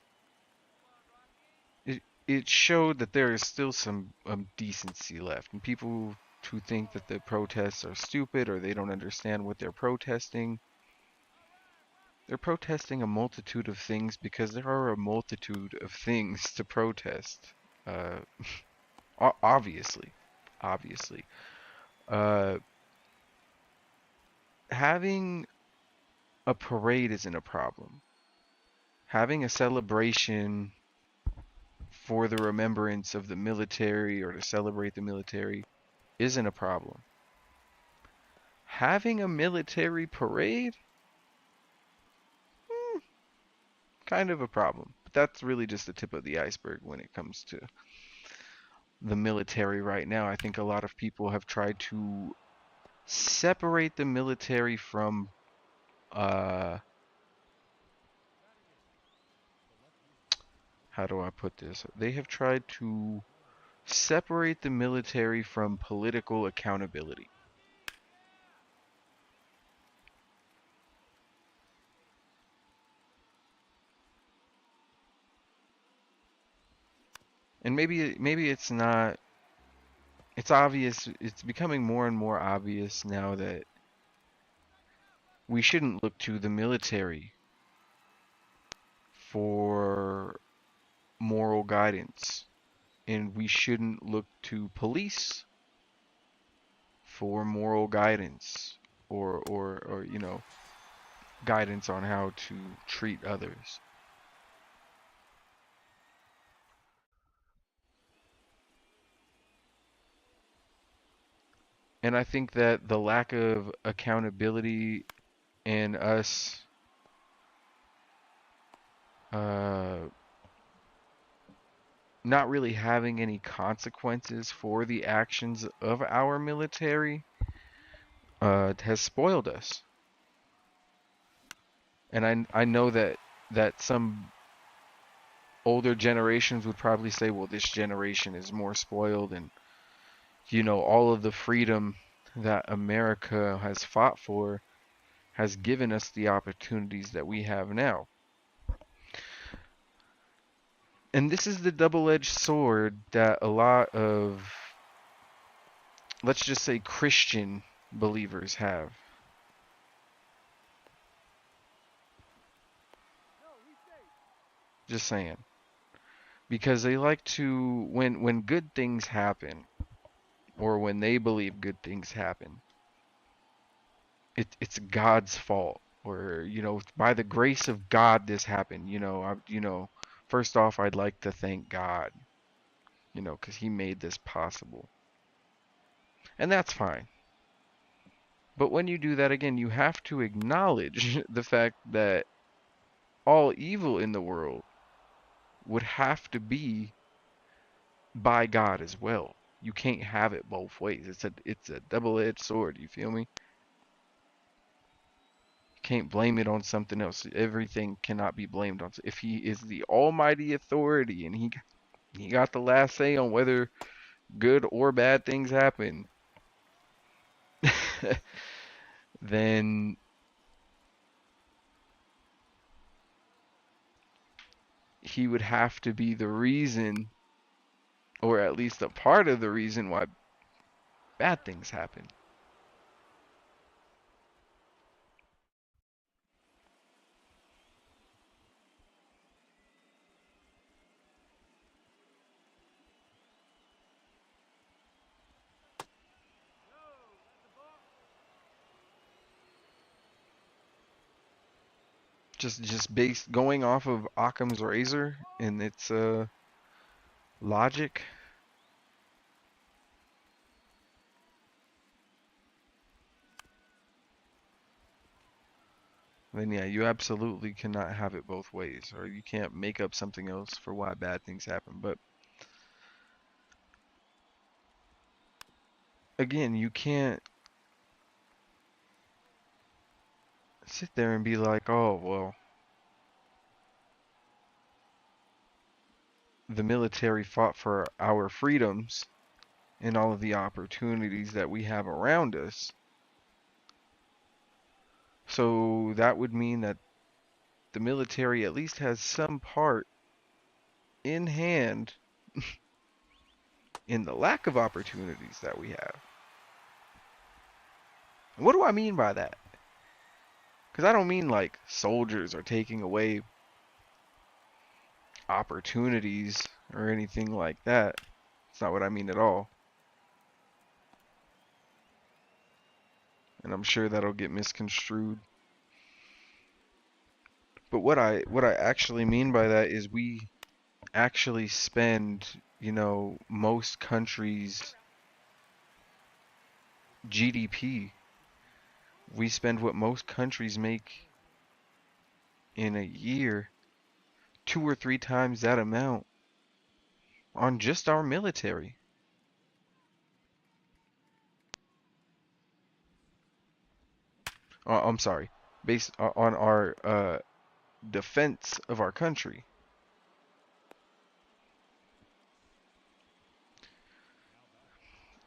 it showed that there is still some decency left. And people who think that the protests are stupid or they don't understand what they're protesting a multitude of things because there are a multitude of things to protest. Uh, obviously, obviously. Uh, Having a parade isn't a problem. Having a celebration for the remembrance of the military or to celebrate the military isn't a problem. Having a military parade, hmm, kind of a problem. But that's really just the tip of the iceberg when it comes to the military right now. I think a lot of people have tried to separate the military from uh how do I put this? They have tried to separate the military from political accountability. And maybe it's not, it's obvious, it's becoming more and more obvious now that we shouldn't look to the military for moral guidance, and we shouldn't look to police for moral guidance or guidance on how to treat others. And I think that the lack of accountability in us uh, not really having any consequences for the actions of our military has spoiled us. And I know that some older generations would probably say, well, this generation is more spoiled, and all of the freedom that America has fought for has given us the opportunities that we have now. And this is the double-edged sword that a lot of, let's just say, Christian believers have. Just saying. Because they like to, when good things happen, or when they believe good things happen, it's God's fault, or by the grace of God this happened. First off, I'd like to thank God, because He made this possible, and that's fine. But when you do that again, you have to acknowledge the fact that all evil in the world would have to be by God as well. You can't have it both ways. It's a double-edged sword. You feel me? You can't blame it on something else. Everything cannot be blamed on. If He is the Almighty Authority and He got the last say on whether good or bad things happen, then He would have to be the reason, or at least a part of the reason, why bad things happen. Just based going off of Occam's razor and its logic, then yeah, you absolutely cannot have it both ways, or you can't make up something else for why bad things happen. But again, you can't sit there and be like, oh, well, the military fought for our freedoms and all of the opportunities that we have around us. So that would mean that the military at least has some part in hand in the lack of opportunities that we have. And what do I mean by that? Because I don't mean like soldiers are taking away opportunities or anything like that. It's not what I mean at all. And I'm sure that'll get misconstrued. But what I actually mean by that is we actually spend, most countries' GDP. We spend what most countries make in a year, 2 or 3 times that amount on just our military. I'm sorry, based on our defense of our country.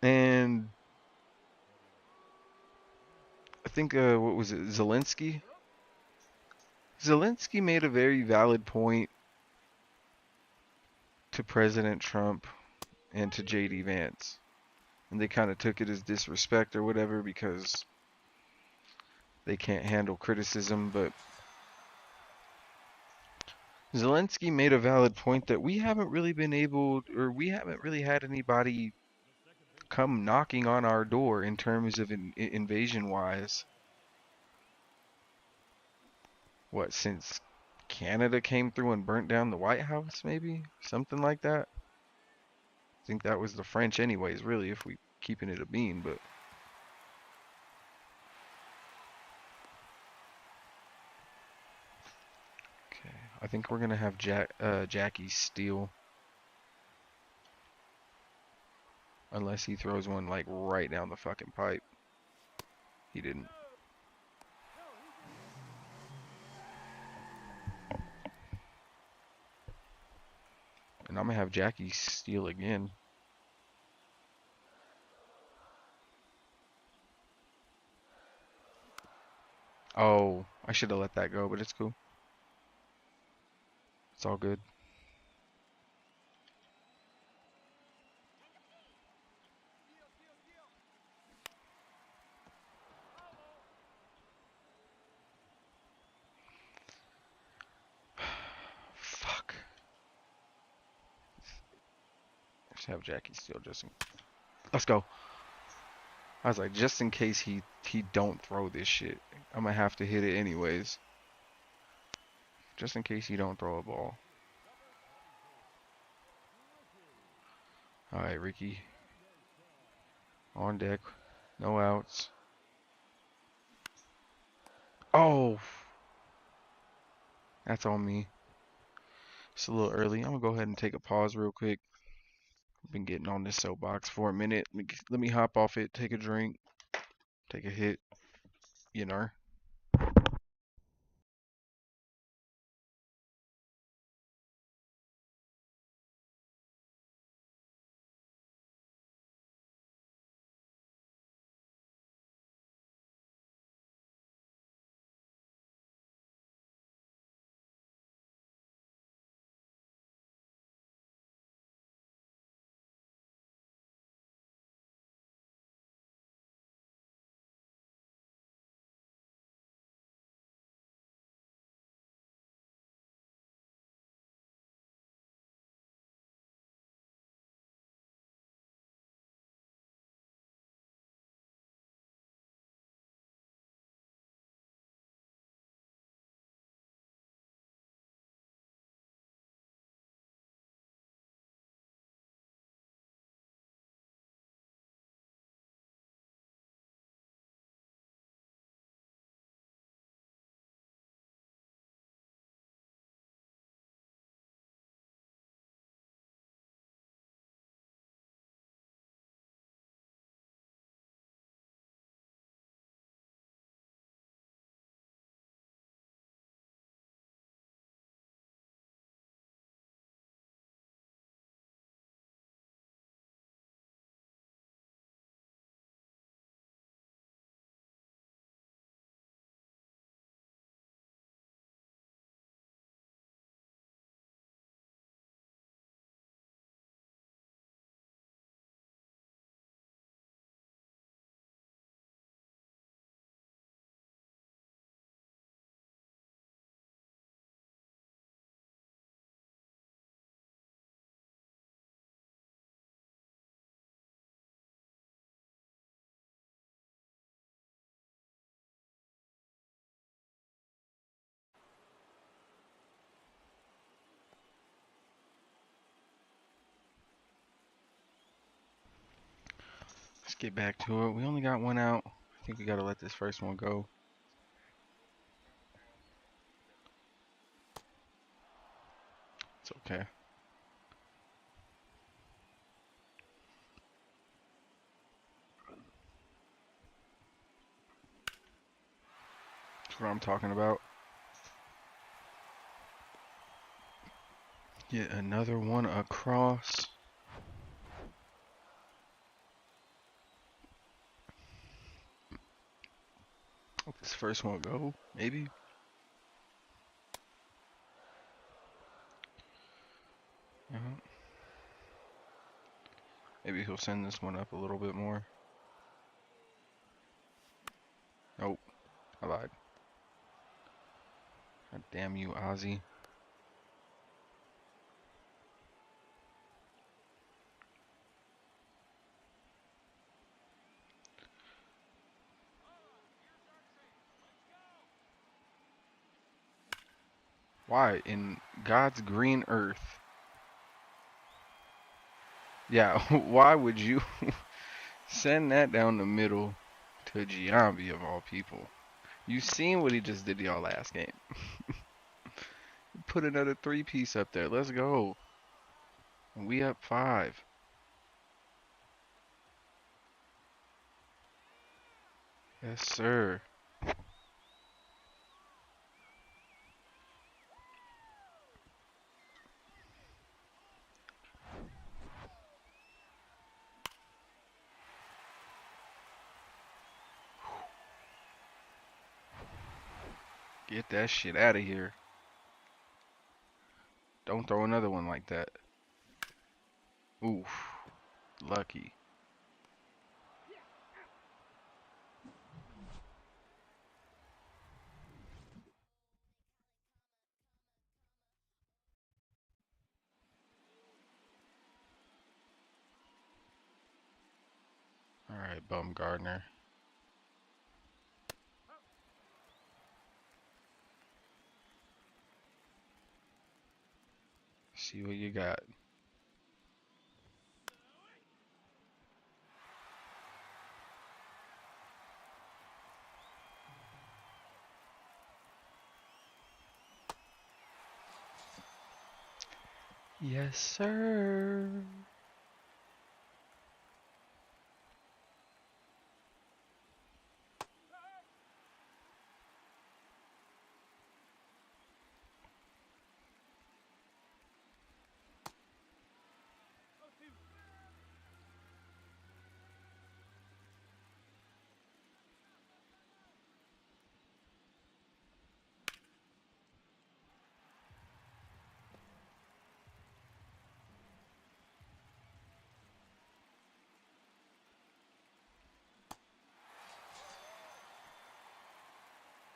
And I think, what was it, Zelensky? Zelensky made a very valid point to President Trump and to JD Vance. And they kind of took it as disrespect or whatever because they can't handle criticism. But Zelensky made a valid point that we haven't really been able, or we haven't really had anybody come knocking on our door in terms of invasion wise. What, since Canada came through and burnt down the White House, maybe? Something like that. I think that was the French anyways, really, if we keeping it a bean, but okay. I think we're gonna have Jackie steal. Unless he throws one like right down the fucking pipe. He didn't. And I'm gonna have Jackie steal again. Oh, I should have let that go, but it's cool. It's all good. Fuck. Let's have Jackie steal just in. Let's go. I was like, just in case he don't throw this shit, I'm gonna have to hit it anyways. Just in case he don't throw a ball. All right, Ricky. On deck. No outs. Oh, that's on me. It's a little early. I'm gonna go ahead and take a pause real quick. I've been getting on this soapbox for a minute. Let me hop off it, take a drink, take a hit, you know. Let's get back to it. We only got one out. I think we gotta let this first one go. It's okay. That's what I'm talking about. Get another one across. Let this first one go, maybe. Uh-huh. Maybe he'll send this one up a little bit more. Nope, I lied. God damn you, Ozzy. Why in God's green earth? Yeah, why would you send that down the middle to Giambi of all people? You seen what he just did to y'all last game. Put another three-piece up there. Let's go. And we up 5. Yes, sir. Get that shit out of here. Don't throw another one like that. Oof. Lucky. Alright, Bumgardner. See what you got. Yes, sir.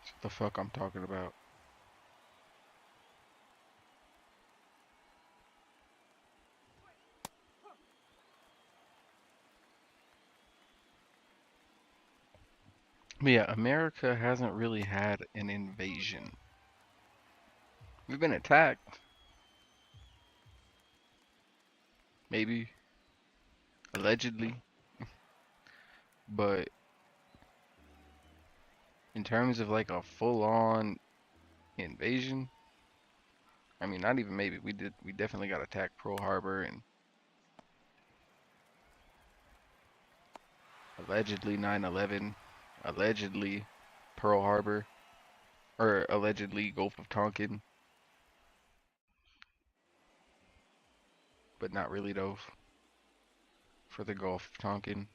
That's what the fuck I'm talking about. But yeah, America hasn't really had an invasion. We've been attacked, maybe, allegedly, but in terms of like a full-on invasion, I mean, not even maybe. We definitely got attacked Pearl Harbor and allegedly 9/11, allegedly Pearl Harbor, or allegedly Gulf of Tonkin, but not really though for the Gulf of Tonkin.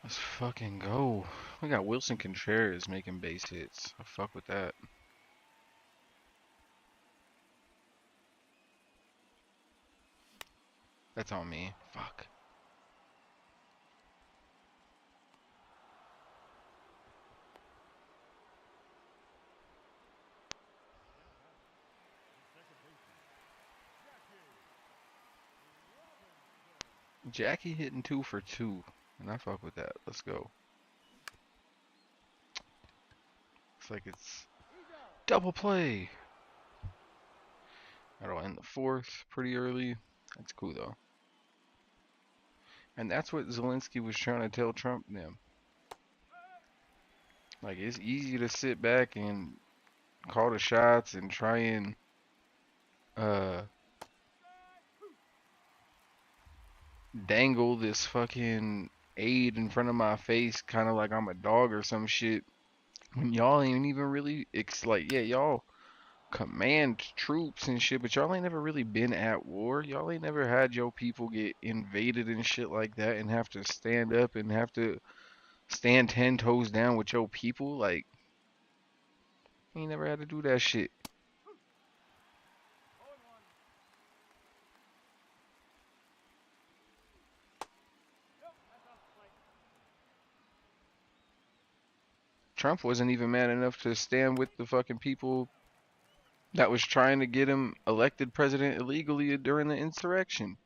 Let's fucking go. We got Wilson Contreras making base hits. I fuck with that. That's on me. Fuck. Jackie hitting 2 for 2. And I fuck with that. Let's go. Looks like it's double play. That'll end the 4th pretty early. That's cool though. And that's what Zelensky was trying to tell Trump and them. Like, it's easy to sit back and call the shots and try and uh dangle this fucking aid in front of my face kind of like I'm a dog or some shit when y'all ain't even really like, yeah, y'all command troops and shit, but y'all ain't never really been at war. Y'all ain't never had your people get invaded and shit like that and have to stand up and have to stand 10 toes down with your people. Like, you ain't never had to do that shit. Trump wasn't even man enough to stand with the fucking people that was trying to get him elected president illegally during the insurrection.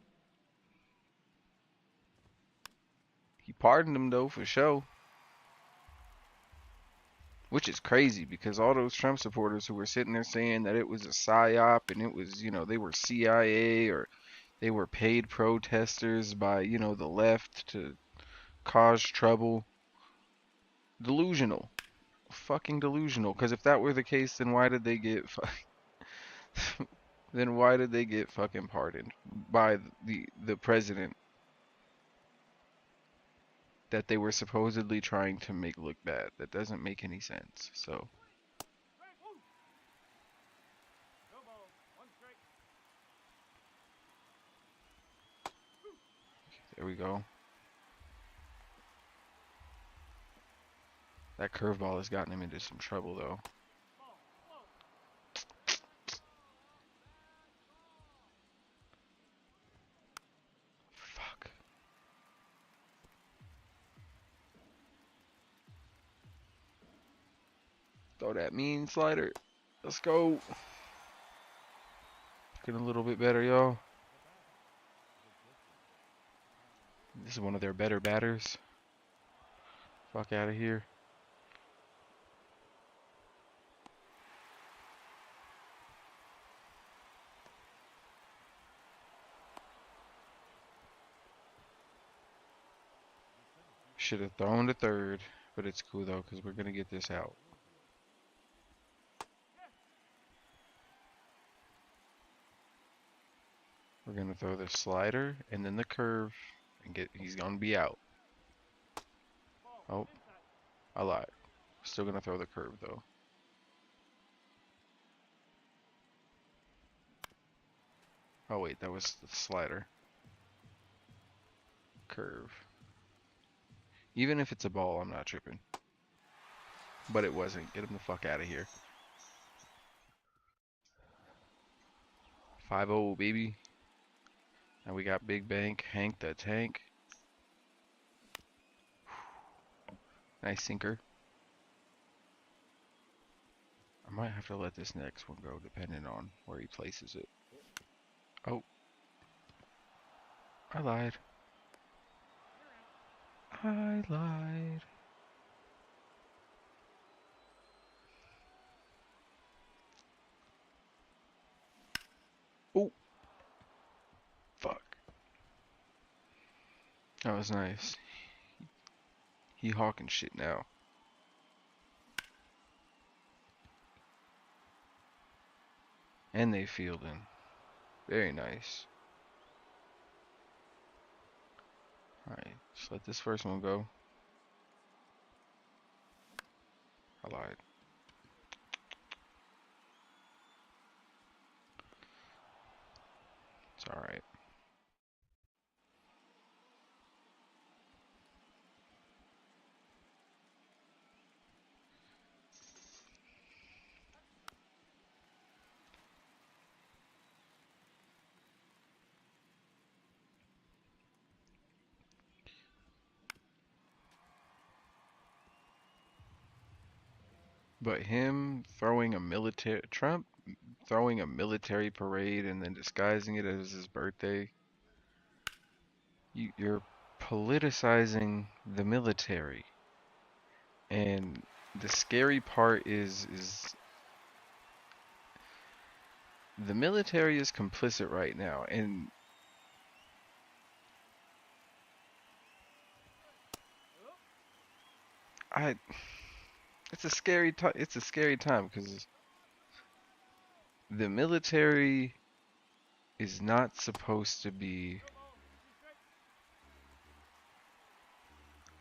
He pardoned him though, for sure. Which is crazy because all those Trump supporters who were sitting there saying that it was a psyop and it was, they were CIA or they were paid protesters by, the left to cause trouble. Delusional. fucking delusional. Because if that were the case, then why did they get then why did they get fucking pardoned by the president that they were supposedly trying to make look bad? That doesn't make any sense. So there we go. That curveball has gotten him into some trouble though. Fuck. Throw that mean slider. Let's go. Getting a little bit better, y'all. This is one of their better batters. Fuck out of here. Should have thrown to third, but it's cool though, because we're going to get this out. We're going to throw the slider and then the curve and he's going to be out. Oh, I lied. Still going to throw the curve though. Oh wait, that was the slider. Curve. Even if it's a ball, I'm not tripping. But it wasn't. Get him the fuck out of here. 5-0, baby. Now we got Big Bank, Hank the Tank. Nice sinker. I might have to let this next one go depending on where he places it. Oh. I lied. I lied. Oh. Fuck. That was nice. He hawking shit now. And they fielding. Very nice. Alright, just let this first one go. I lied. It's alright. But him throwing a Trump throwing a military parade and then disguising it as his birthday, you're politicizing the military. And the scary part is the military is complicit right now, and it's a scary time. It's a scary time because the military is not supposed to be,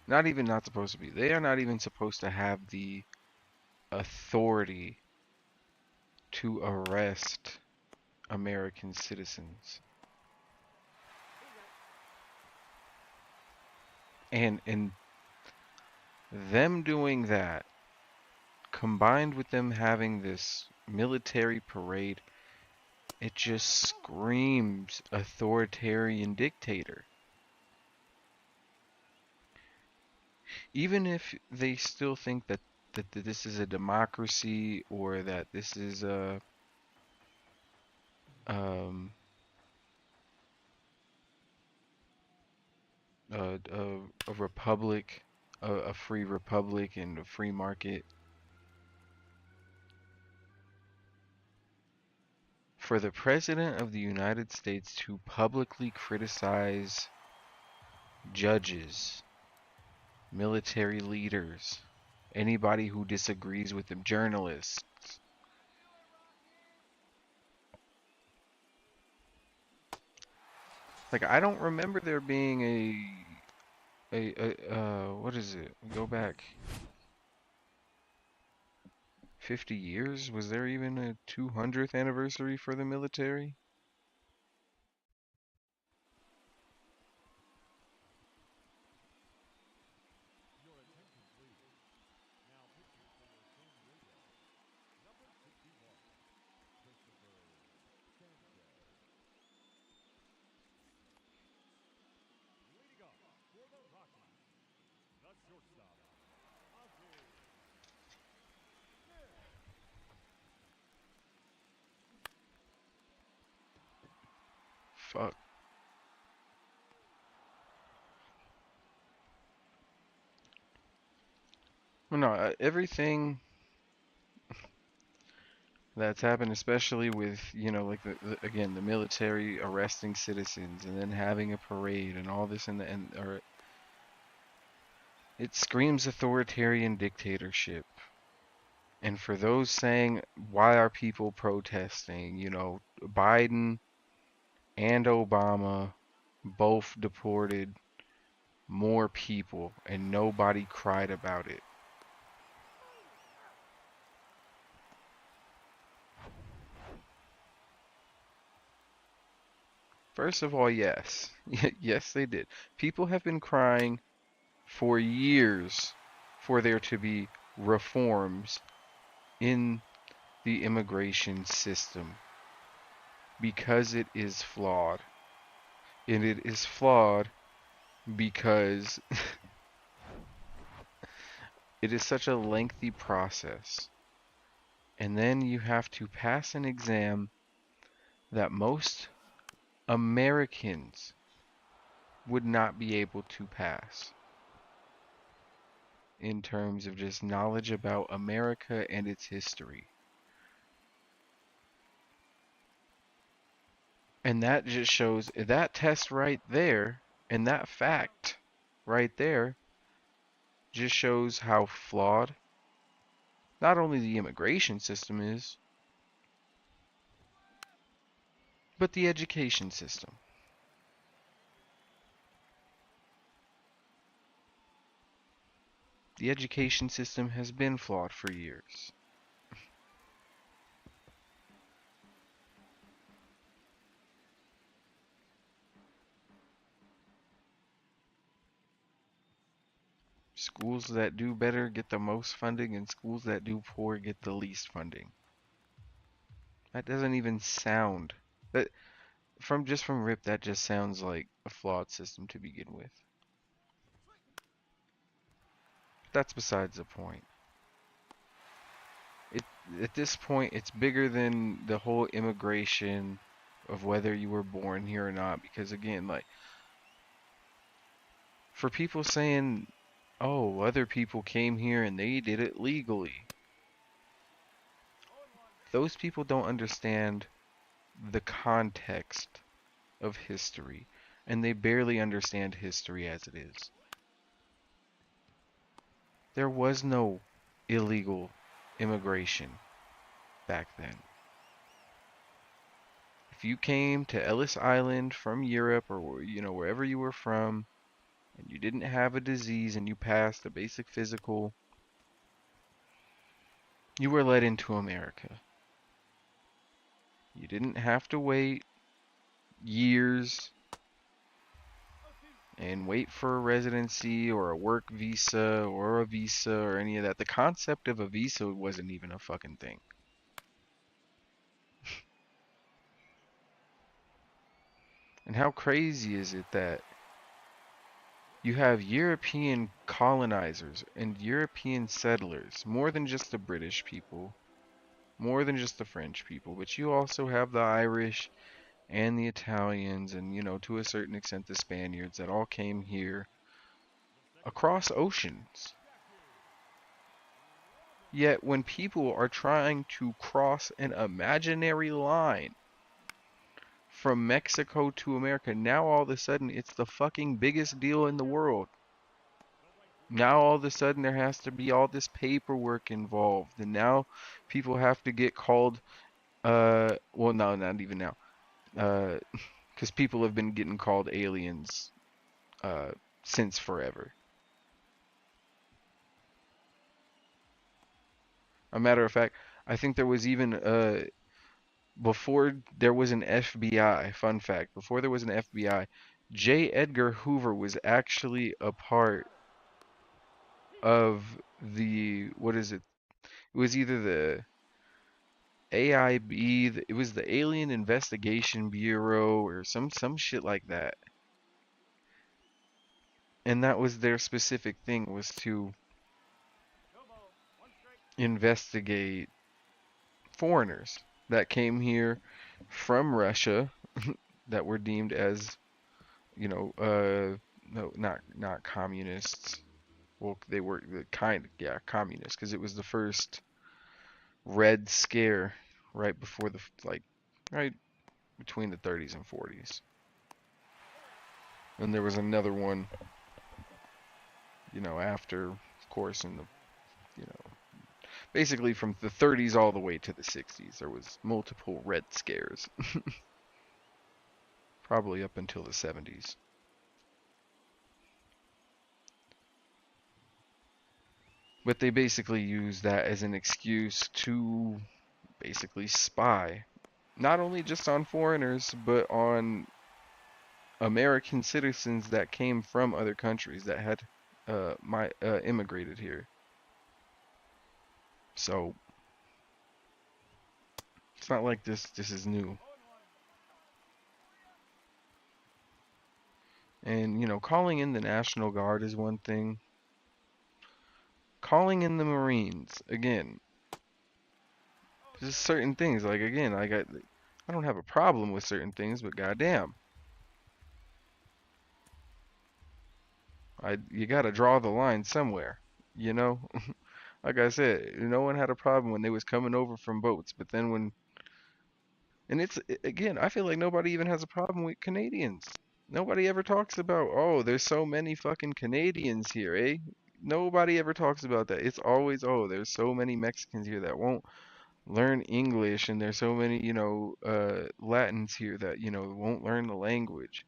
not even not supposed to be. They are not even supposed to have the authority to arrest American citizens. And them doing that, combined with them having this military parade, it just screams authoritarian dictator. Even if they still think that this is a democracy or that this is um, a republic, a free republic and a free market, for the President of the United States to publicly criticize judges, military leaders, Anybody who disagrees with them, journalists. Like, I don't remember there being what is it? Go back 50 years? Was there even a 200th anniversary for the military? Fuck. Well, no, everything that's happened, especially with, like again, the military arresting citizens and then having a parade and all this or it screams authoritarian dictatorship. And for those saying, why are people protesting? Biden and Obama both deported more people and nobody cried about it. First of all, yes. Yes, they did. People have been crying for years for there to be reforms in the immigration system because it is flawed. And it is flawed because it is such a lengthy process. And then you have to pass an exam that most Americans would not be able to pass in terms of just knowledge about America and its history. And that just shows that test right there and that fact right there just shows how flawed not only the immigration system is, but the education system. The education system has been flawed for years. Schools that do better get the most funding, and schools that do poor get the least funding. That doesn't even sound that from rip that just sounds like a flawed system to begin with. That's besides the point. It at this point it's bigger than the whole immigration of whether you were born here or not, because again, like, for people saying, "Oh, other people came here and they did it legally." Those people don't understand the context of history, and they barely understand history as it is. There was no illegal immigration back then. If you came to Ellis Island from Europe or wherever you were from and you didn't have a disease and you passed a basic physical, you were let into America. You didn't have to wait years and wait for a residency or a work visa or a visa or any of that. The concept of a visa wasn't even a fucking thing. And how crazy is it that you have European colonizers and European settlers, more than just the British people, more than just the French people, but you also have the Irish and the Italians and, to a certain extent, the Spaniards that all came here across oceans. Yet when people are trying to cross an imaginary line from Mexico to America, now all of a sudden it's the fucking biggest deal in the world. Now all of a sudden there has to be all this paperwork involved, and now people have to get called. Well, no, not even now. Because people have been getting called aliens uh since forever. A matter of fact, I think there was even before there was an FBI, fun fact, before there was an FBI, J. Edgar Hoover was actually a part of what is it? It was either the AIB, it was the Alien Investigation Bureau or some shit like that. And that was their specific thing, was to investigate foreigners that came here from Russia that were deemed as, no, not communists. Well, they were the kind, yeah, communists, because it was the first Red Scare right before right between the 30s and 40s. And there was another one, after, of course, in the, you know, basically from the 30s all the way to the 60s, there was multiple Red Scares, probably up until the 70s. But they basically used that as an excuse to basically spy, not only just on foreigners, but on American citizens that came from other countries that had immigrated here. So it's not like this is new. And calling in the National Guard is one thing. Calling in the Marines again. Just certain things. Like again, I don't have a problem with certain things, but goddamn, you gotta draw the line somewhere. You know, like I said, no one had a problem when they was coming over from boats, but then and it's again, I feel like nobody even has a problem with Canadians. Nobody ever talks about, oh, there's so many fucking Canadians here, eh? Nobody ever talks about that. It's always, oh, there's so many Mexicans here that won't learn English, and there's so many, Latins here that, won't learn the language.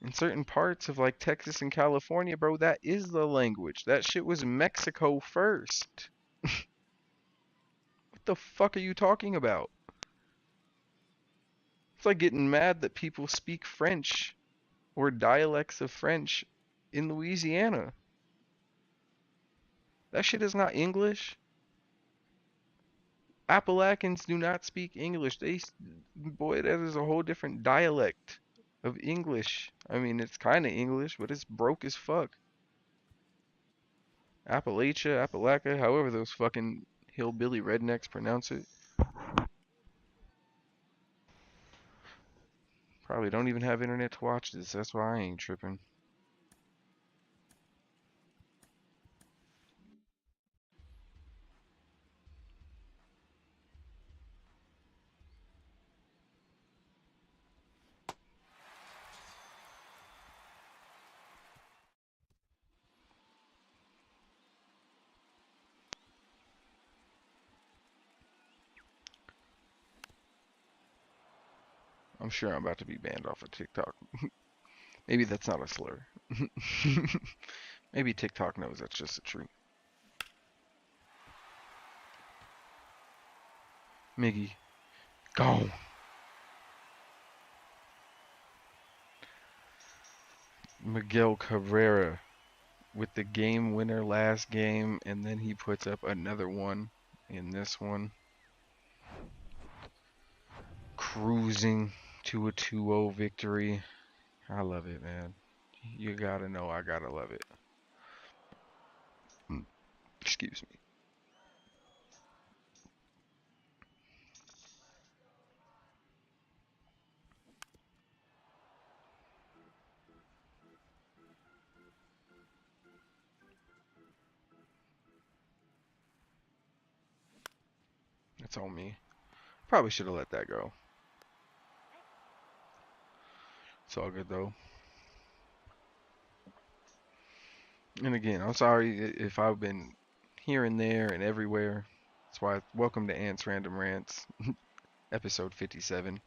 In certain parts of like Texas and California, bro, that is the language. That shit was Mexico first. What the fuck are you talking about? It's like getting mad that people speak French or dialects of French in Louisiana. That shit is not English. Appalachians do not speak English. Boy, that is a whole different dialect of English. I mean, it's kind of English, but it's broke as fuck. Appalachia, however those fucking hillbilly rednecks pronounce it. Probably don't even have internet to watch this. That's why I ain't tripping. I'm sure I'm about to be banned off of TikTok. Maybe that's not a slur. Maybe TikTok knows that's just a tree. Miggy, go. Miguel Cabrera with the game winner last game, and then he puts up another one in this one. Cruising to a 2-0 victory. I love it, man. You gotta know I gotta love it. Excuse me. It's on me. Probably should have let that go. It's all good though. And again, I'm sorry if I've been here and there and everywhere. That's why welcome to Ants Random Rants, episode 57.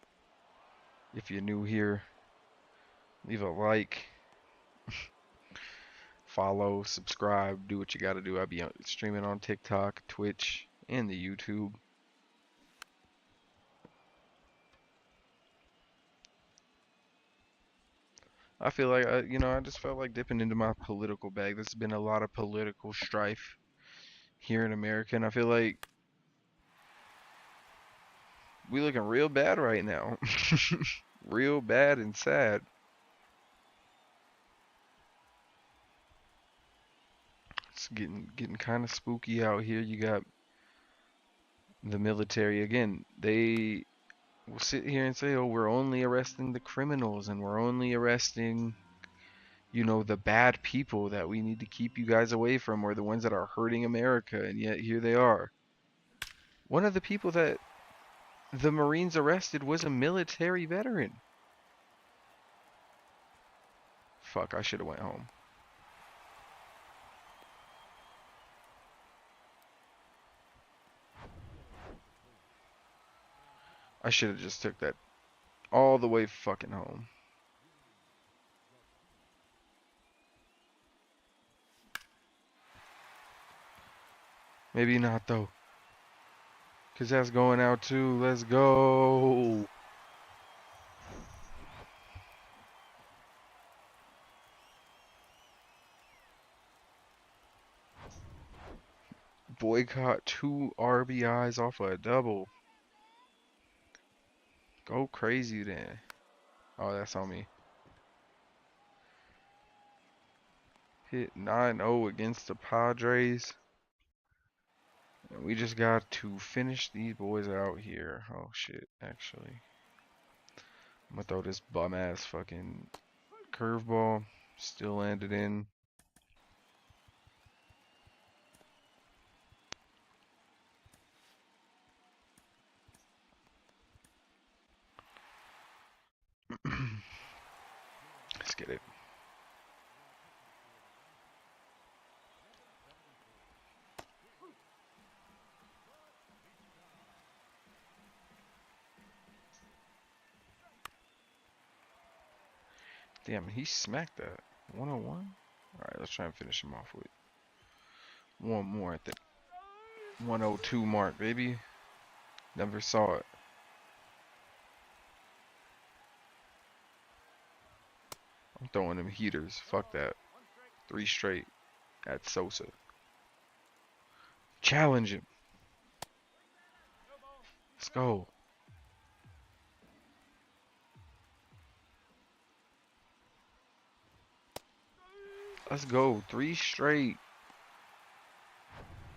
If you're new here, leave a like, follow, subscribe, do what you gotta do. I'll be streaming on TikTok, Twitch, and the YouTube. I feel like I just felt like dipping into my political bag. There's been a lot of political strife here in America, and I feel like we looking real bad right now. Real bad and sad. It's getting kind of spooky out here. You got the military again. They will sit here and say, "Oh, we're only arresting the criminals and we're only arresting, the bad people that we need to keep you guys away from or the ones that are hurting America." And yet here they are. One of the people that the Marines arrested was a military veteran. Fuck, I should have went home. I should have just took that all the way fucking home. Maybe not though. Cause that's going out too. Let's go. Boycott 2 RBIs off a double. Go crazy then. Oh, that's on me. Hit 9-0 against the Padres. And we just got to finish these boys out here. Oh shit, actually. I'm gonna throw this bum ass fucking curveball. Still landed in. Let's get it. Damn, he smacked that. 101? Alright, let's try and finish him off with one more at the 102 mark, baby. Never saw it. I'm throwing them heaters. Fuck that. 3 straight at Sosa. Challenge him. Let's go. Let's go. 3 straight.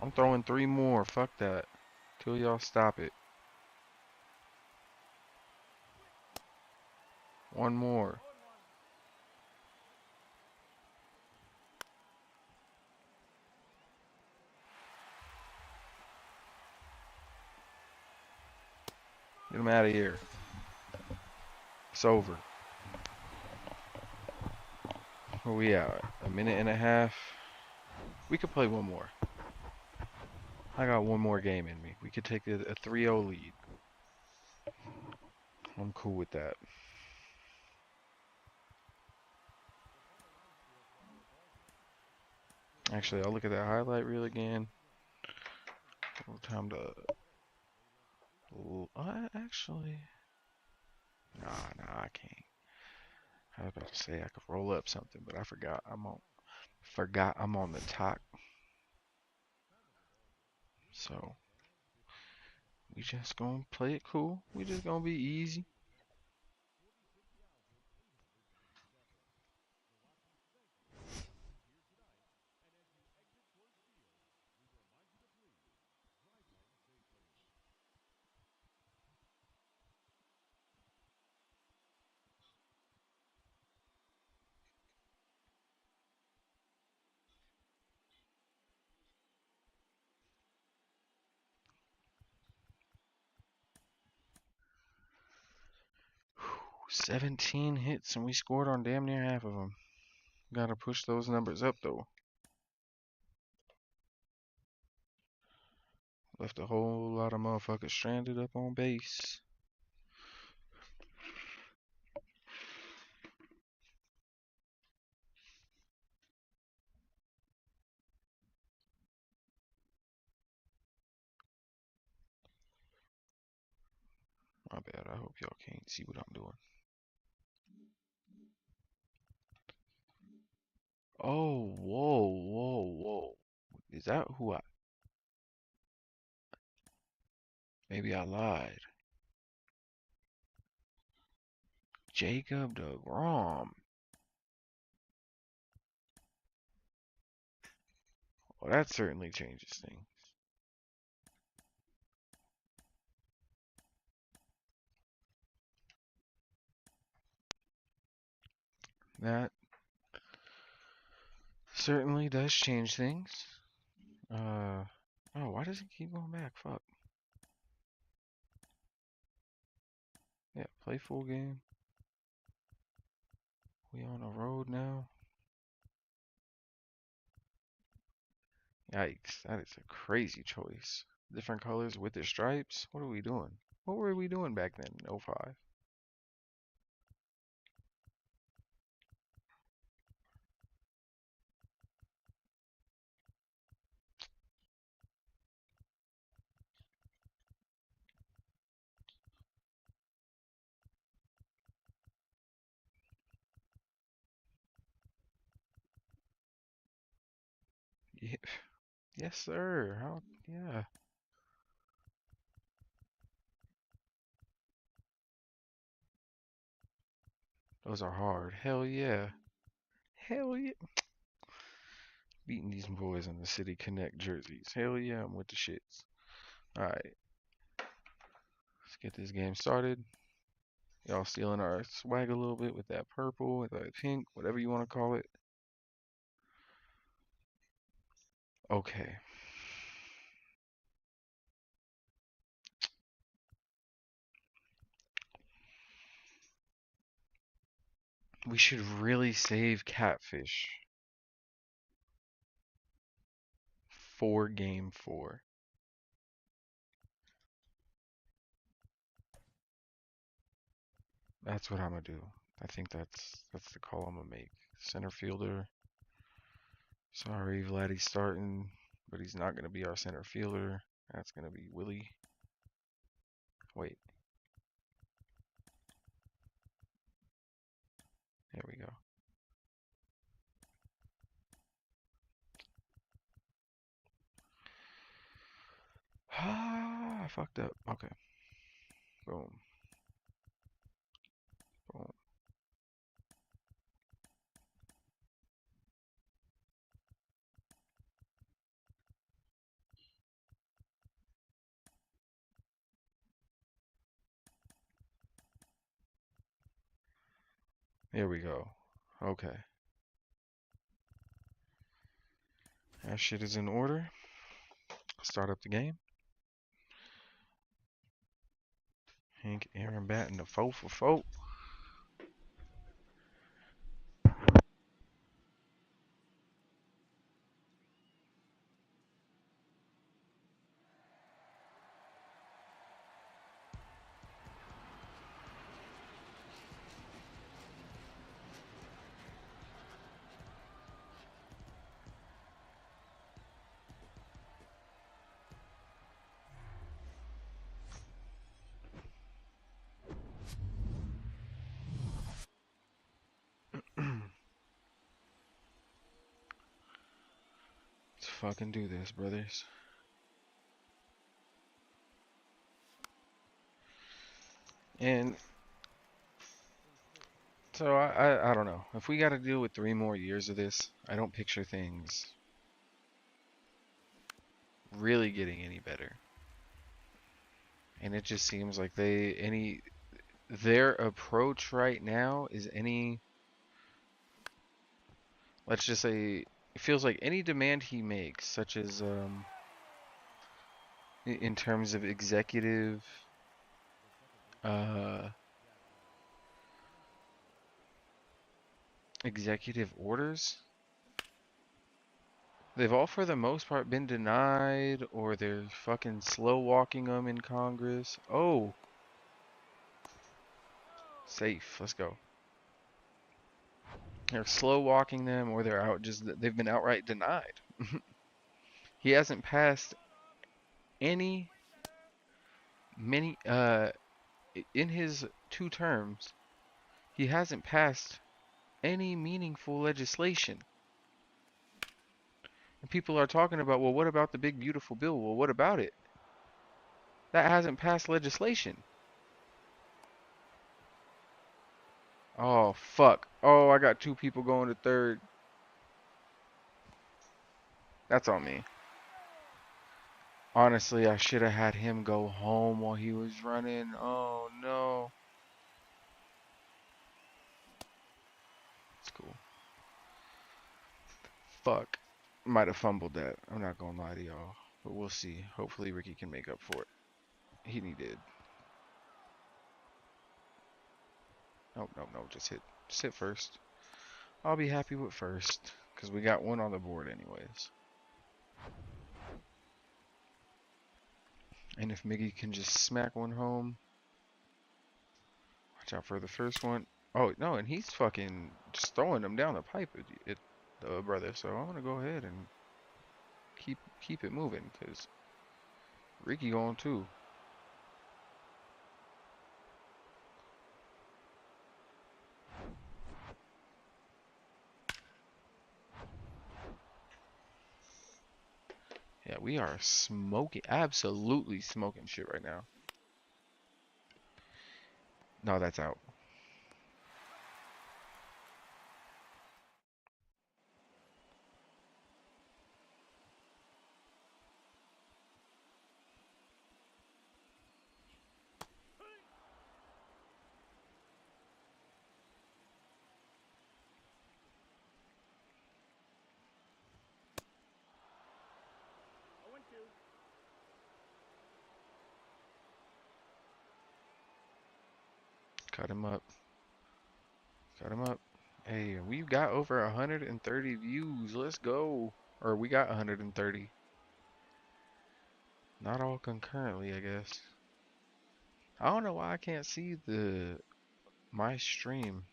I'm throwing 3 more. Fuck that. Till y'all stop it. 1 more. Get him out of here. It's over. Where we at? A minute and a half. We could play 1 more. I got 1 more game in me. We could take a 3-0 lead. I'm cool with that. Actually, I'll look at that highlight reel again. Time to. Actually. Nah, I can't. I was about to say I could roll up something, but I forgot I'm on the top. So we just gonna play it cool. We just gonna be easy. Whew, 17 hits and we scored on damn near half of them. Gotta push those numbers up though. Left a whole lot of motherfuckers stranded up on base. My bad. I hope y'all can't see what I'm doing. Oh, whoa, whoa, whoa. Is that who I... Maybe I lied. Jacob DeGrom. Well, that certainly changes things. That certainly does change things. Oh, why does it keep going back? Fuck. Yeah, play full game. We on the road now. Yikes, that is a crazy choice. Different colors with the stripes? What are we doing? What were we doing back then in 05? Yeah. Yes, sir. How? Yeah. Those are hard. Hell yeah. Hell yeah. Beating these boys in the City Connect jerseys. Hell yeah, I'm with the shits. Alright, let's get this game started. Y'all stealing our swag a little bit with that purple, with that pink, whatever you want to call it. Okay. We should really save Catfish for game 4. That's what I'm gonna do. I think that's the call I'm gonna make. Center fielder. Sorry, Vladdy's starting, but he's not gonna be our center fielder. That's gonna be Willie. Wait. There we go. Ah, I fucked up. Okay. Boom. Boom. Here we go. Okay. That shit is in order. Start up the game. Hank Aaron batting the 4 for 4. Let's fucking do this, brothers. And so I don't know. If we got to deal with 3 more years of this, I don't picture things really getting any better. And it just seems like their approach right now is let's just say, it feels like any demand he makes, such as in terms of uh executive orders, They've all, for the most part, been denied, or they're fucking slow walking them in Congress. Oh, safe. Let's go. They're slow walking them, or they've been outright denied. He hasn't passed any many in his 2 terms. He hasn't passed any meaningful legislation. And people are talking about, well, what about the big beautiful bill? Well, what about it? That hasn't passed legislation. Oh, fuck. Oh, I got 2 people going to third. That's on me. Honestly, I should have had him go home while he was running. Oh, no. It's cool. Fuck. Might have fumbled that. I'm not gonna lie to y'all. But we'll see. Hopefully Ricky can make up for it. He did. Nope, nope, nope. Just hit first. I'll be happy with first. Because we got one on the board anyways. And if Miggy can just smack one home. Watch out for the first one. Oh, no, and he's fucking just throwing them down the pipe the brother. So I'm gonna go ahead and keep it moving. Because Ricky going too. Yeah, we are smoking, absolutely smoking shit right now. No, that's out. Cut him up. Cut him up. Hey, we've got over 130 views. Let's go. Or we got 130. Not all concurrently, I guess. I don't know why I can't see my stream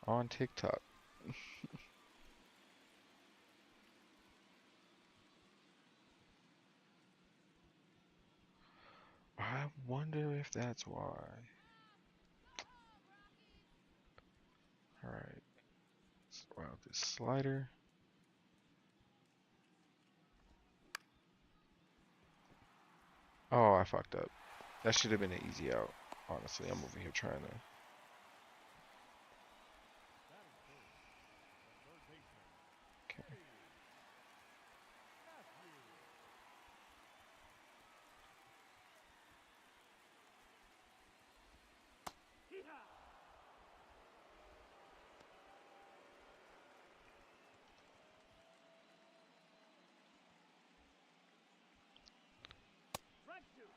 on TikTok. I wonder if that's why. Alright. Let's throw out this slider. Oh, I fucked up. That should have been an easy out. Honestly, I'm over here trying to. Okay.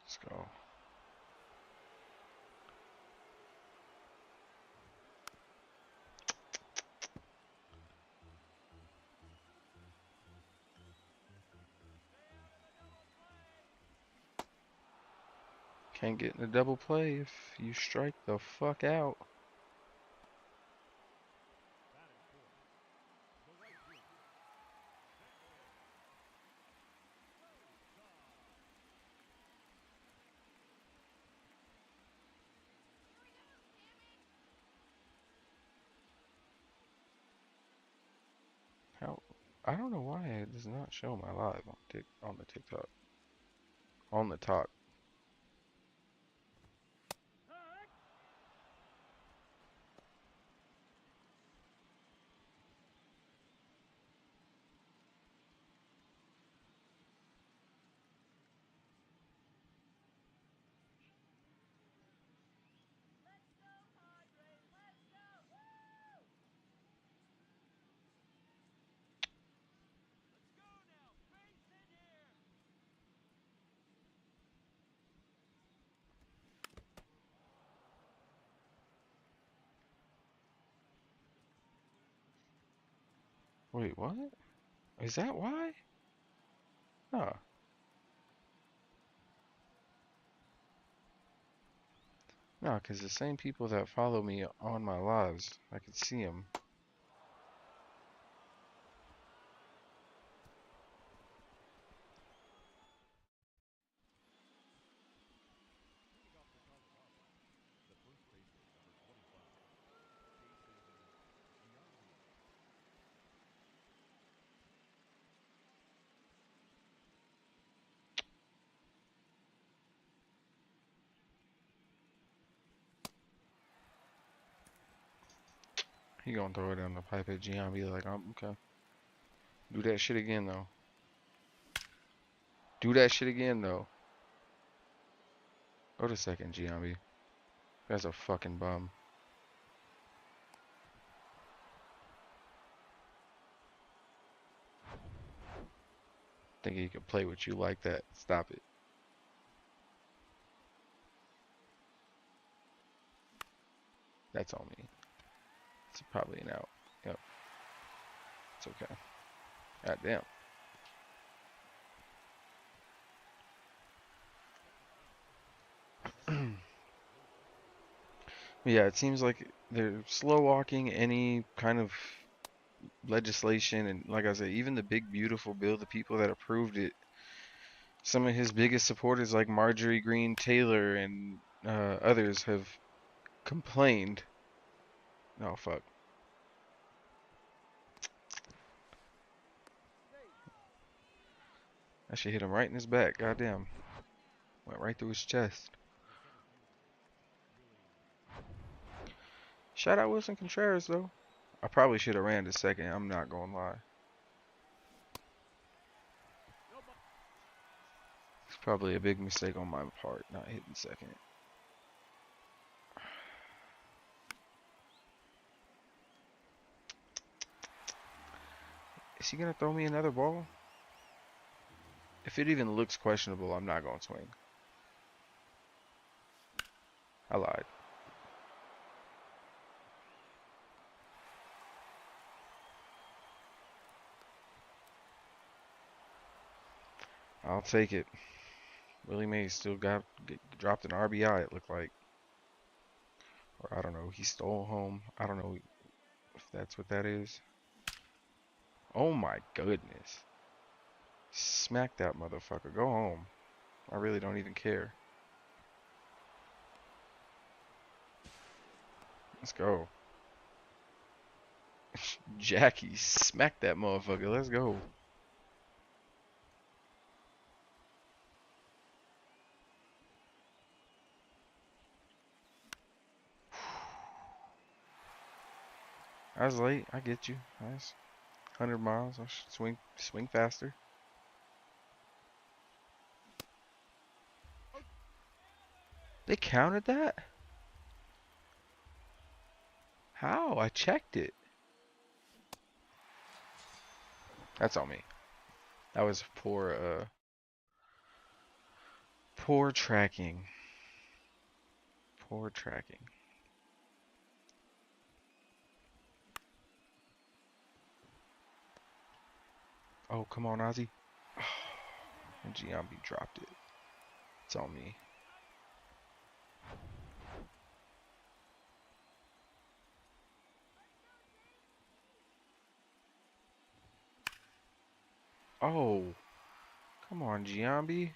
Let's go. Can't get in a double play if you strike the fuck out. How? I don't know why it does not show my live on the TikTok. On the top. Wait, what? Is that why? Huh. No, because the same people that follow me on my lives, I could see them. He gonna throw it down the pipe at Gian, be like, okay. Do that shit again, though. Do that shit again, though. Go to second, Giambi. That's a fucking bum. Think he could play with you like that. Stop it. That's on me. It's probably an out. Yep. It's okay. God damn. Yeah, it seems like they're slow walking any kind of legislation, and like I said, even the big beautiful bill, the people that approved it, some of his biggest supporters like Marjorie Green Taylor and others have complained. Oh fuck. I should hit him right in his back. Goddamn. Went right through his chest. Shout out Wilson Contreras though. I probably should have ran to second. I'm not gonna lie. It's probably a big mistake on my part not hitting second. Is he gonna throw me another ball? If it even looks questionable, I'm not gonna swing. I lied. I'll take it. Willie Mays still dropped an RBI, it looked like. Or I don't know, he stole home. I don't know if that's what that is. Oh my goodness. Smack that motherfucker. Go home. I really don't even care. Let's go. Jackie, smack that motherfucker. Let's go. I was late. I get you. Nice. 100 miles. I should swing faster. They counted that? How? I checked it. That's on me. That was poor tracking. Poor tracking. Oh, come on, Ozzy. And Giambi dropped it. It's on me. Oh, come on, Giambi.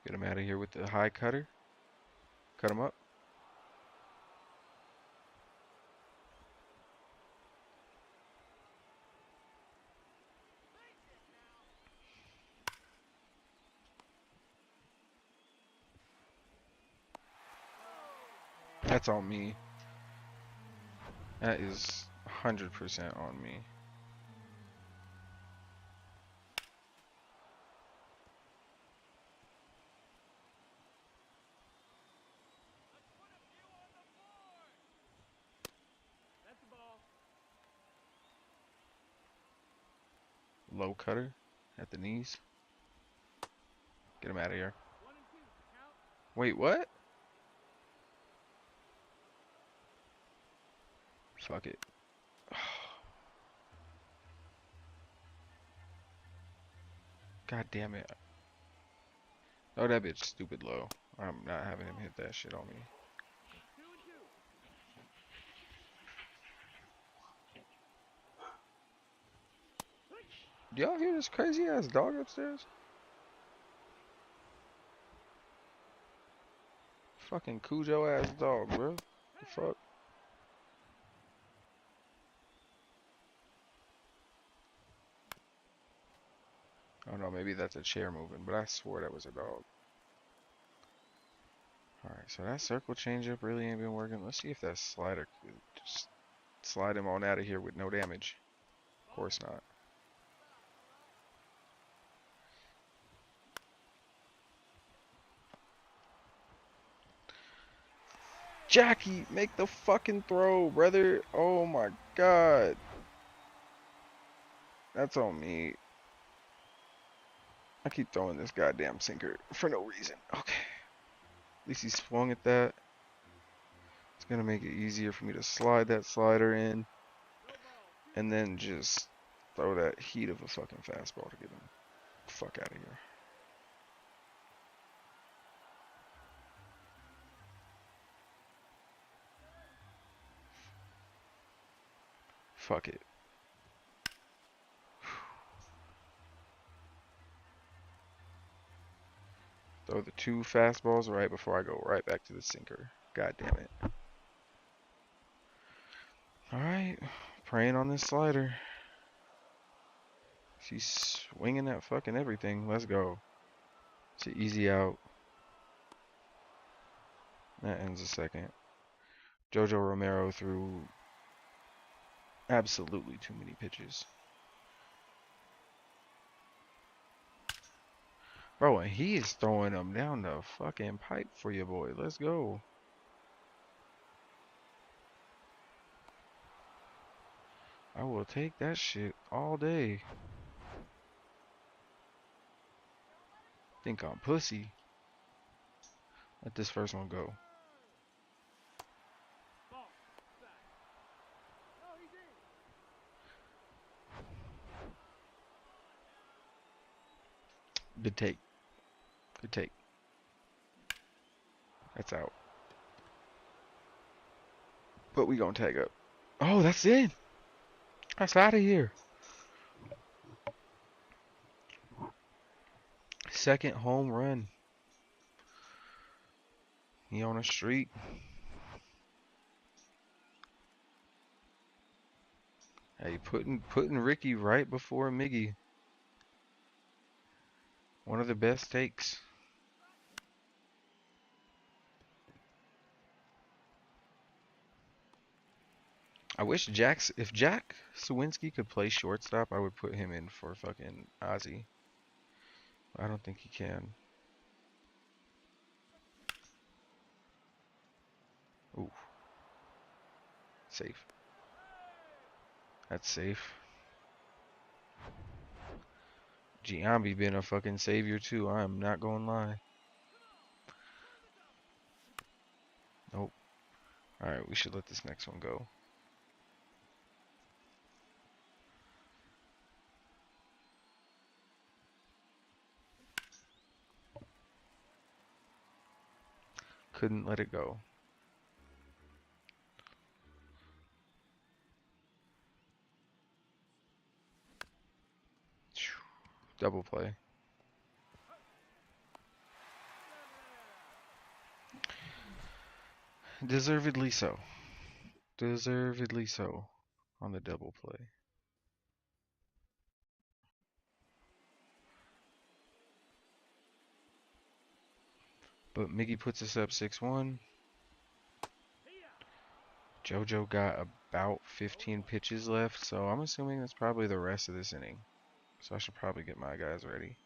Get him out of here with the high cutter. Cut him up. That's on me. That is 100% on me. low cutter at the knees. Get him out of here. Wait, what? Fuck it. God damn it. Oh, that bitch stupid low. I'm not having him hit that shit on me. Do y'all hear this crazy ass dog upstairs? Fucking Cujo ass dog, bro. The fuck? Oh no, maybe that's a chair moving, but I swore that was a dog. Alright, so that circle changeup really ain't been working. Let's see if that slider could just slide him on out of here with no damage. Of course not. Jackie, make the fucking throw, brother. Oh my god. That's on me. I keep throwing this goddamn sinker for no reason. Okay. At least he swung at that. It's gonna make it easier for me to slide that slider in. And then just throw that heat of a fucking fastball to get him the fuck out of here. Fuck it. Throw the 2 fastballs right before I go right back to the sinker. God damn it. Alright. Praying on this slider. She's swinging at fucking everything. Let's go. It's an easy out. That ends the second. Jojo Romero threw absolutely too many pitches. Bro, and he is throwing them down the fucking pipe for you, boy. Let's go. I will take that shit all day. Think I'm pussy. Let this first one go. Good take. Good take. That's out. But we gonna tag up. Oh, that's in. That's out of here. Second home run. He on a streak. Hey, putting Ricky right before Miggy. One of the best takes. I wish if Jack Sawinski could play shortstop, I would put him in for fucking Ozzy. I don't think he can. Ooh. Safe. That's safe. Giambi been a fucking savior too. I am not gonna lie. Nope. Alright, we should let this next one go. Couldn't let it go. Double play. Deservedly so. Deservedly so on the double play. But Miggy puts us up 6-1. JoJo got about 15 pitches left, so I'm assuming that's probably the rest of this inning. So I should probably get my guys ready.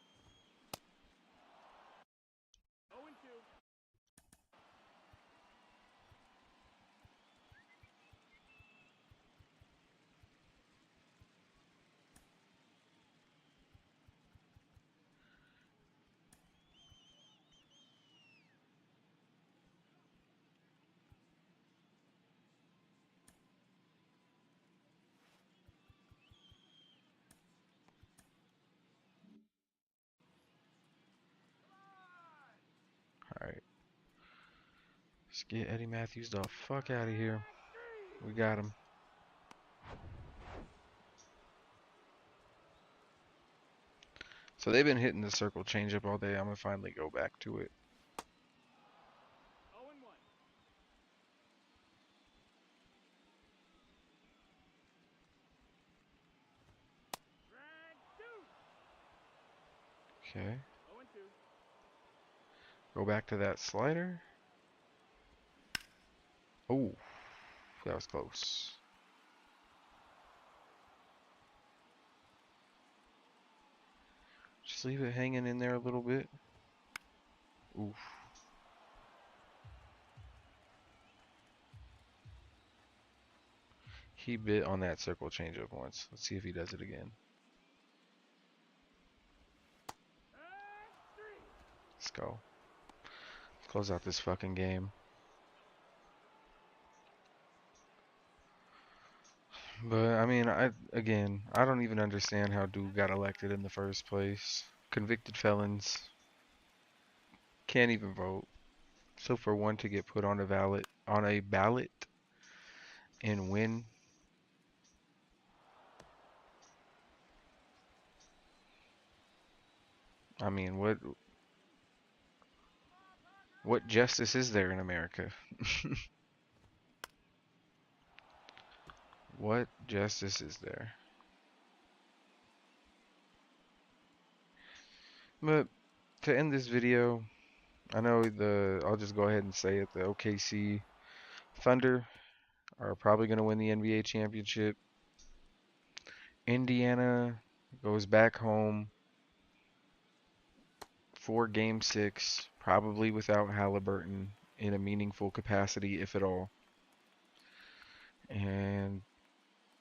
Let's get Eddie Matthews the fuck out of here. We got him. So they've been hitting the circle changeup all day. I'm gonna finally go back to it. Okay. Go back to that slider. Oh, that was close. Just leave it hanging in there a little bit. Oof. He bit on that circle changeup once. Let's see if he does it again. Let's go. Close out this fucking game. But I mean, I don't even understand how Duke got elected in the first place. Convicted felons can't even vote. So for one to get put on a ballot and win, I mean, what justice is there in America? What justice is there? But to end this video, I know I'll just go ahead and say it, the OKC Thunder are probably going to win the NBA championship. Indiana goes back home for game 6, probably without Halliburton in a meaningful capacity, if at all. And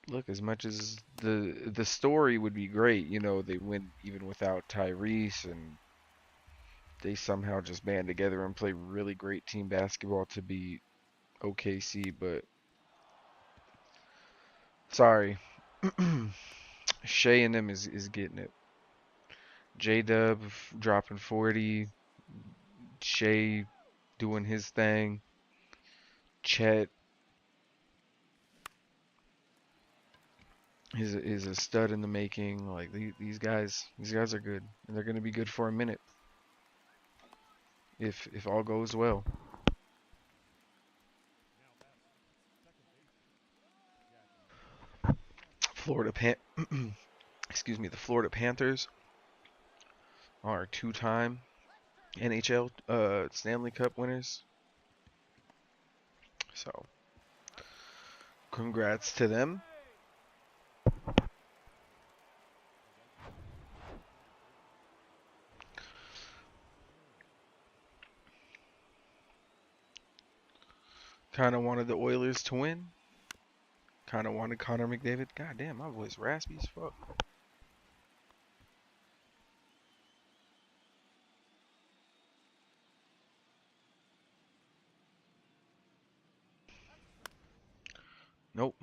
look, as much as the story would be great, you know, they win even without Tyrese, and they somehow just band together and play really great team basketball to beat OKC, but sorry. Shea and them is getting it. J-Dub dropping 40, Shea doing his thing, Chet is a stud in the making. Like these guys are good, and they're gonna be good for a minute if all goes well. Florida excuse me, the Florida Panthers are two-time NHL Stanley Cup winners. So, congrats to them. Kind of wanted the Oilers to win. Kind of wanted Connor McDavid. God damn, my voice raspy as fuck. Nope.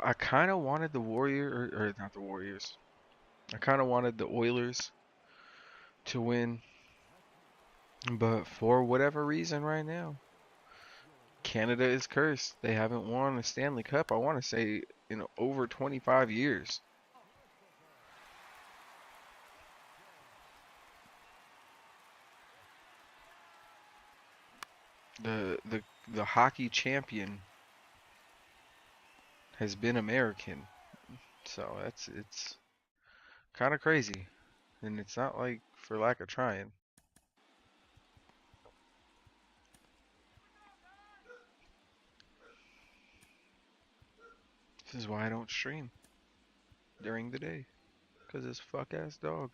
I kind of wanted the or not the Warriors. I kind of wanted the Oilers to win, but for whatever reason right now, Canada is cursed. They haven't won a Stanley Cup, I want to say, in over 25 years. The hockey champion has been American. So it's kind of crazy. And it's not like for lack of trying. This is why I don't stream during the day. Because this fuck ass dog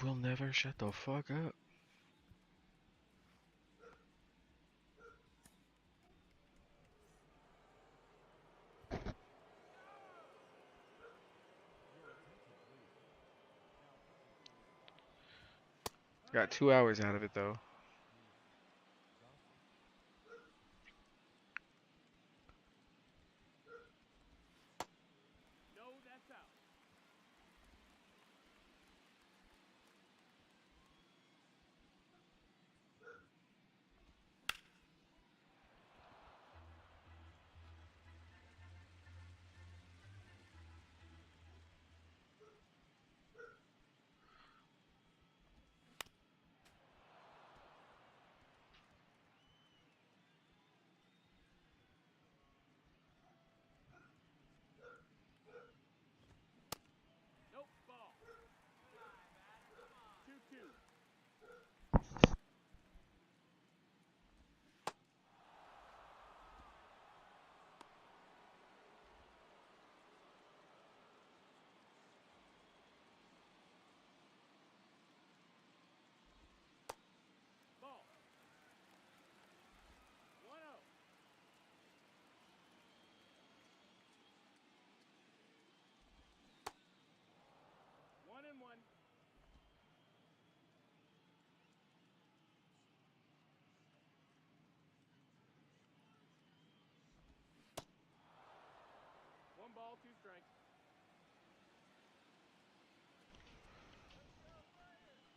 will never shut the fuck up. Got 2 hours out of it though.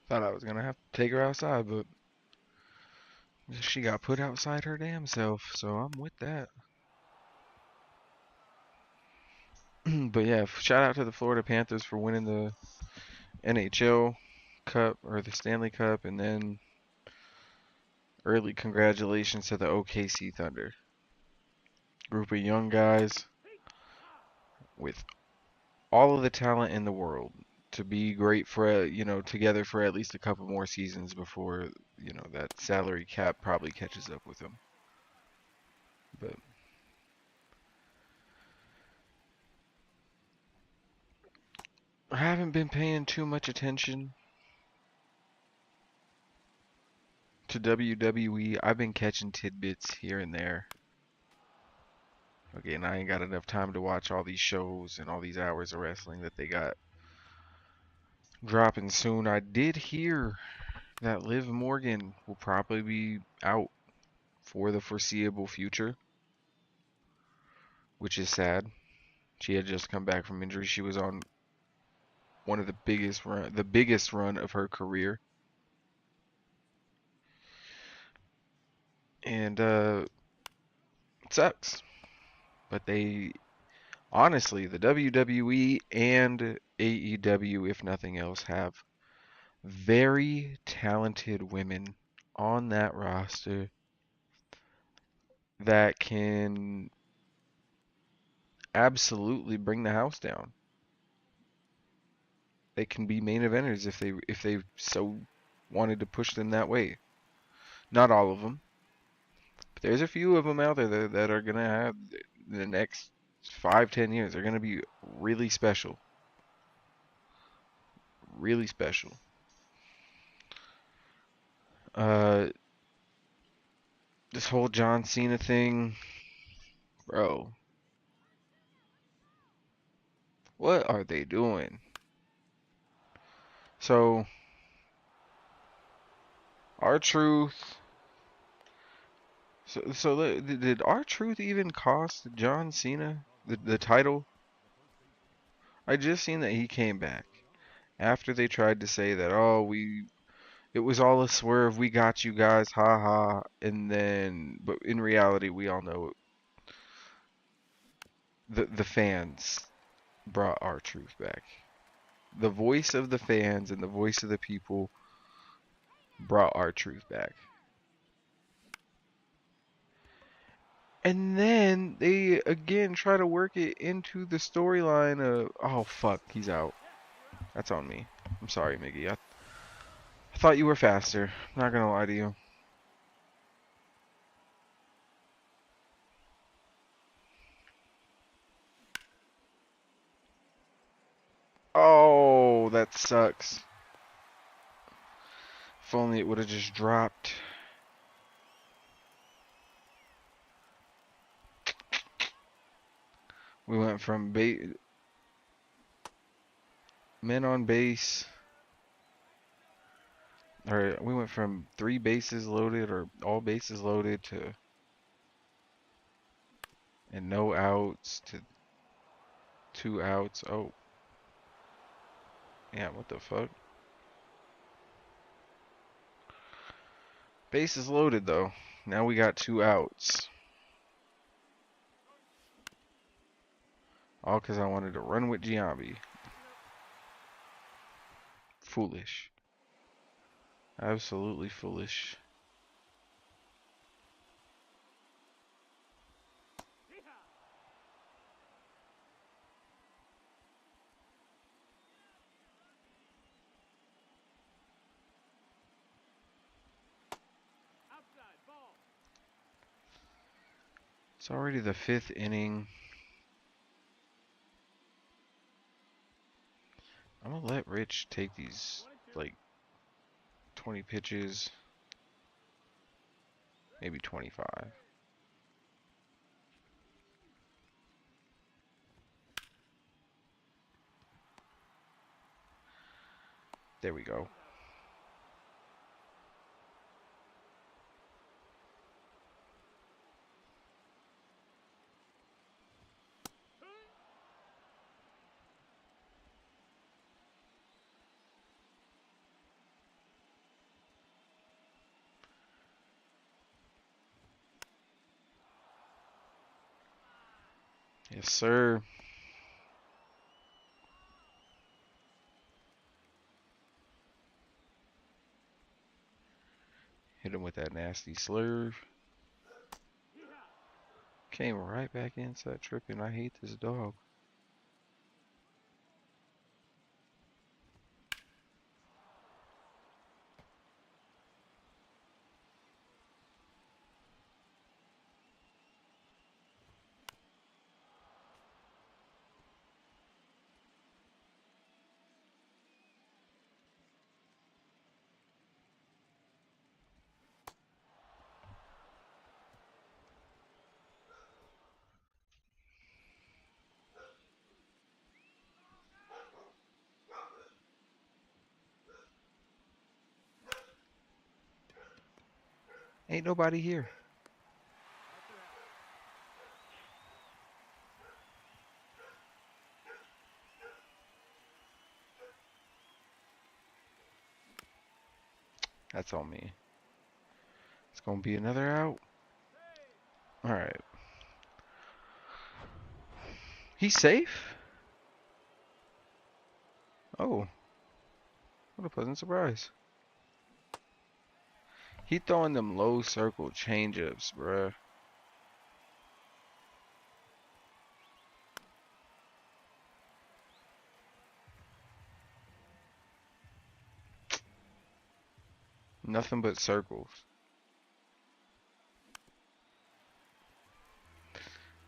Thought I was gonna have to take her outside, but she got put outside her damn self, so I'm with that. But yeah, shout out to the Florida Panthers for winning the NHL Cup or the Stanley Cup, and then early congratulations to the OKC Thunder. Group of young guys with all of the talent in the world to be great for together for at least a couple more seasons before that salary cap probably catches up with them. But I haven't been paying too much attention to WWE. I've been catching tidbits here and there. Again, I ain't got enough time to watch all these shows and all these hours of wrestling that they got dropping soon. I did hear that Liv Morgan will probably be out for the foreseeable future, which is sad. She had just come back from injury. She was on one of the biggest run of her career. And it sucks. But honestly, the WWE and AEW, if nothing else, have very talented women on that roster that can absolutely bring the house down. They can be main eventers if they so wanted to push them that way. Not all of them, but there's a few of them out there that are gonna have the next 5-10 years. They're gonna be really special, really special. Uh, this whole John Cena thing, bro. What are they doing? So, R-Truth. So did R-Truth even cost John Cena the title? I just seen that he came back after they tried to say that, oh, it was all a swerve, we got you guys, ha ha, and then, but in reality, we all know the fans brought R-Truth back. The voice of the fans and the voice of the people brought R-Truth back. And then they again try to work it into the storyline of, oh fuck, he's out. That's on me. I'm sorry, Miggy. I thought you were faster. Not gonna lie to you. Oh, that sucks. If only it would have just dropped. We went from men on base, or we went from 3 bases loaded or all bases loaded to and no outs to 2 outs. Oh, yeah, what the fuck? Bases loaded though. Now we got 2 outs. All because I wanted to run with Giambi. Foolish. Absolutely foolish. It's already the 5th inning. I'm gonna let Rich take these, like, 20 pitches. Maybe 25. There we go. Yes, sir. Hit him with that nasty slurve. Came right back inside tripping. I hate this dog. Ain't nobody here. That's on me. It's gonna be another out. Alright. He's safe? Oh, what a pleasant surprise. He throwing them low circle changeups, bruh. Nothing but circles.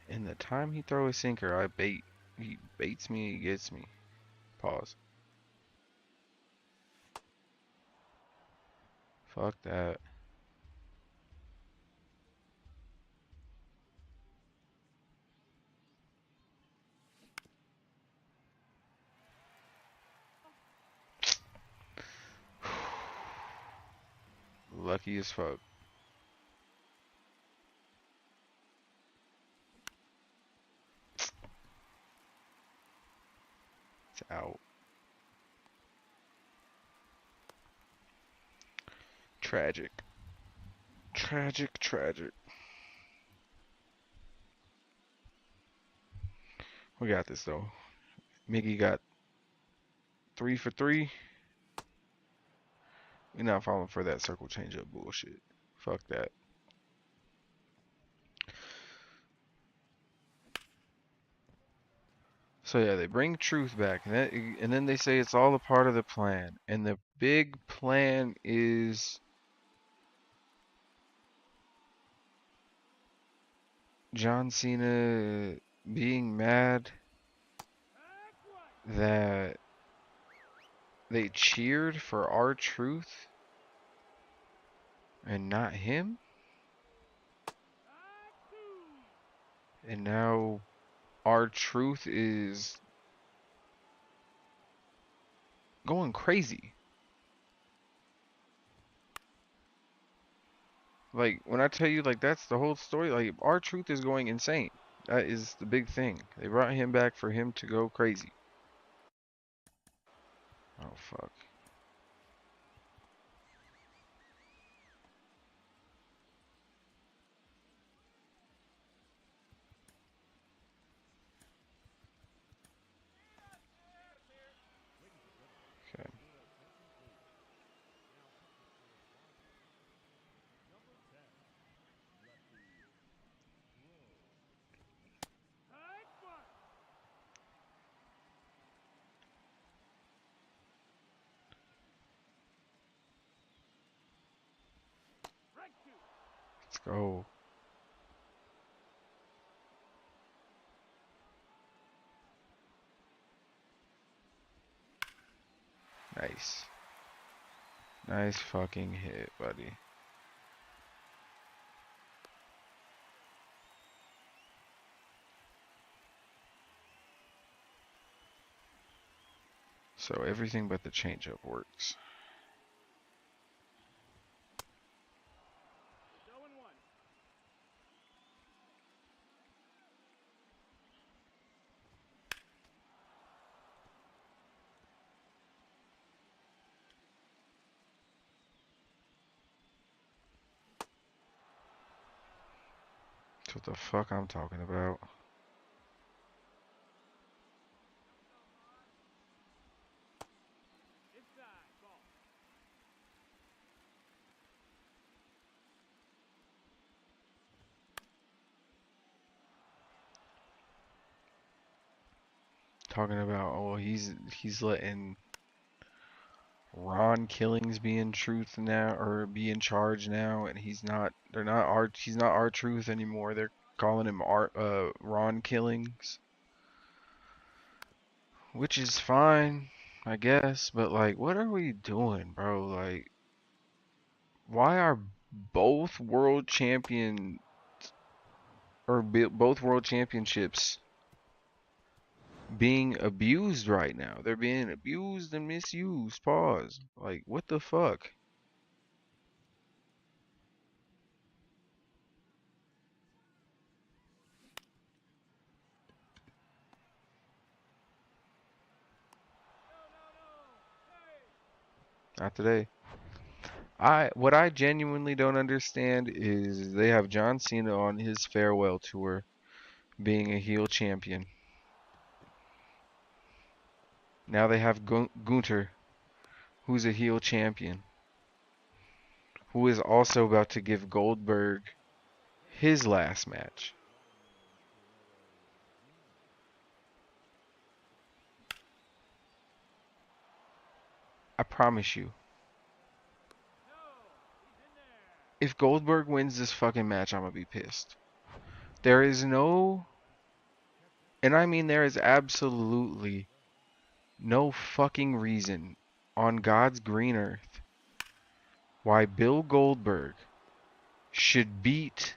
And the time he throw a sinker, I bait. He baits me, he gets me. Pause. Fuck that. Lucky as fuck. It's out. Tragic. Tragic, tragic. We got this though. Miggy got 3 for 3. We not falling for that circle changeup bullshit. Fuck that. So yeah, they bring truth back, and then they say it's all a part of the plan. And the big plan is John Cena being mad that they cheered for R-Truth and not him. And now R-Truth is going crazy. Like, when I tell you, like, that's the whole story, like, R-Truth is going insane. That is the big thing. They brought him back for him to go crazy. Oh, fuck. Okay. Let's go. Nice. Nice fucking hit, buddy. So everything but the changeup works. That's what the fuck I'm talking about. talking about, oh, he's letting Ron Killings be in truth now, or be in charge now, and he's not. They're not our. He's not our truth anymore. They're calling him Ron Killings, which is fine, I guess. But like, what are we doing, bro? Like, why are both world champion or both world championships being abused right now? They're being abused and misused. Pause. Like, what the fuck? Not today. What I genuinely don't understand is they have John Cena on his farewell tour being a heel champion. Now they have Gunter, who's a heel champion, who is also about to give Goldberg his last match. I promise you, if Goldberg wins this fucking match, I'm gonna be pissed. There is no, and I mean there is absolutely no fucking reason on God's green earth why Bill Goldberg should beat.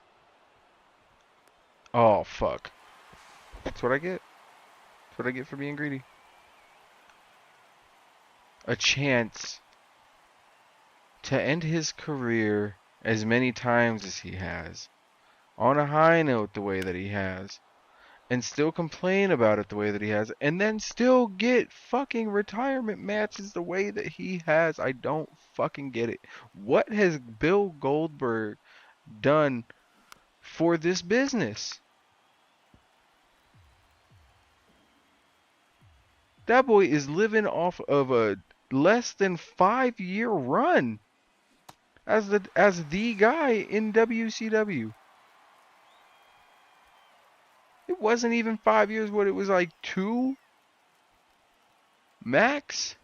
Oh, fuck. That's what I get. That's what I get for being greedy. A chance to end his career as many times as he has, on a high note the way that he has, and still complain about it the way that he has, and then still get fucking retirement matches the way that he has. I don't fucking get it. What has Bill Goldberg done for this business? That boy is living off of a less than 5 year run as the guy in WCW. It wasn't even 5 years. What, it was like two max.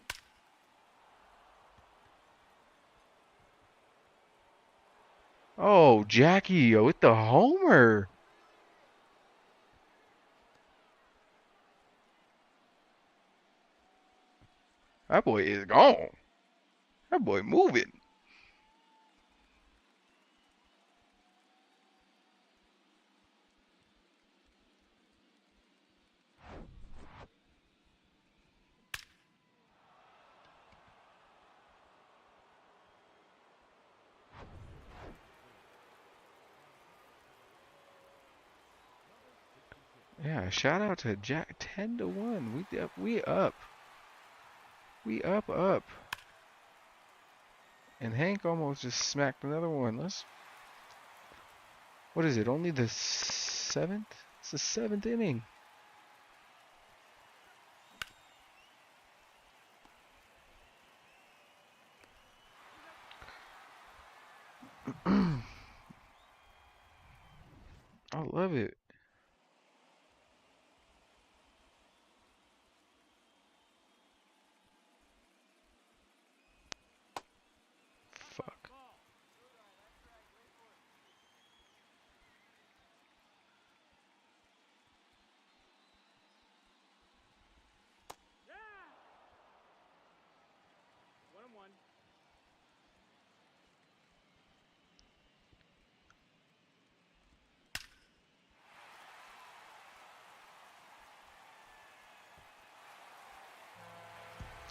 Oh, Jackie with the homer. That boy is gone. That boy moving. Yeah, shout out to Jack. 10-1. We up. We up. And Hank almost just smacked another one. What is it? Only the seventh? It's the seventh inning. I love it. Fuck.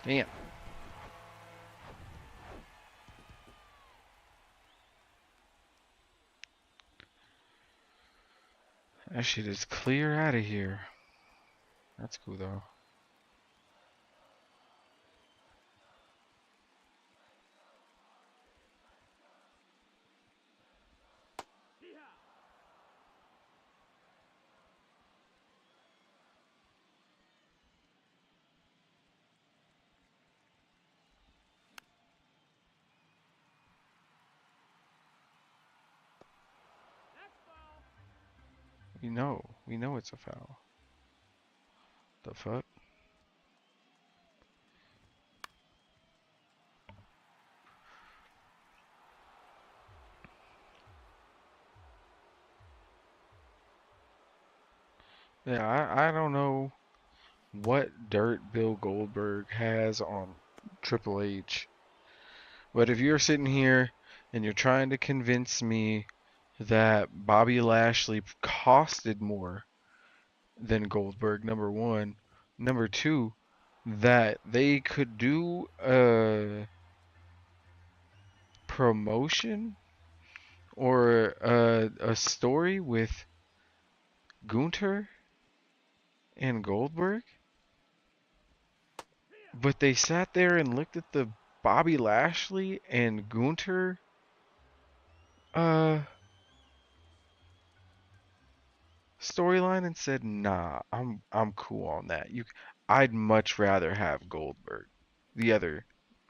Damn. That shit is clear out of here. That's cool though. We know it's a foul. The fuck? Yeah, I don't know what dirt Bill Goldberg has on Triple H, but if you're sitting here and you're trying to convince me that Bobby Lashley costed more than Goldberg, number one, number two, that they could do a promotion or a story with Gunter and Goldberg, but they sat there and looked at the Bobby Lashley and Gunter uh storyline and said, "Nah, I'm cool on that. I'd much rather have Goldberg, the other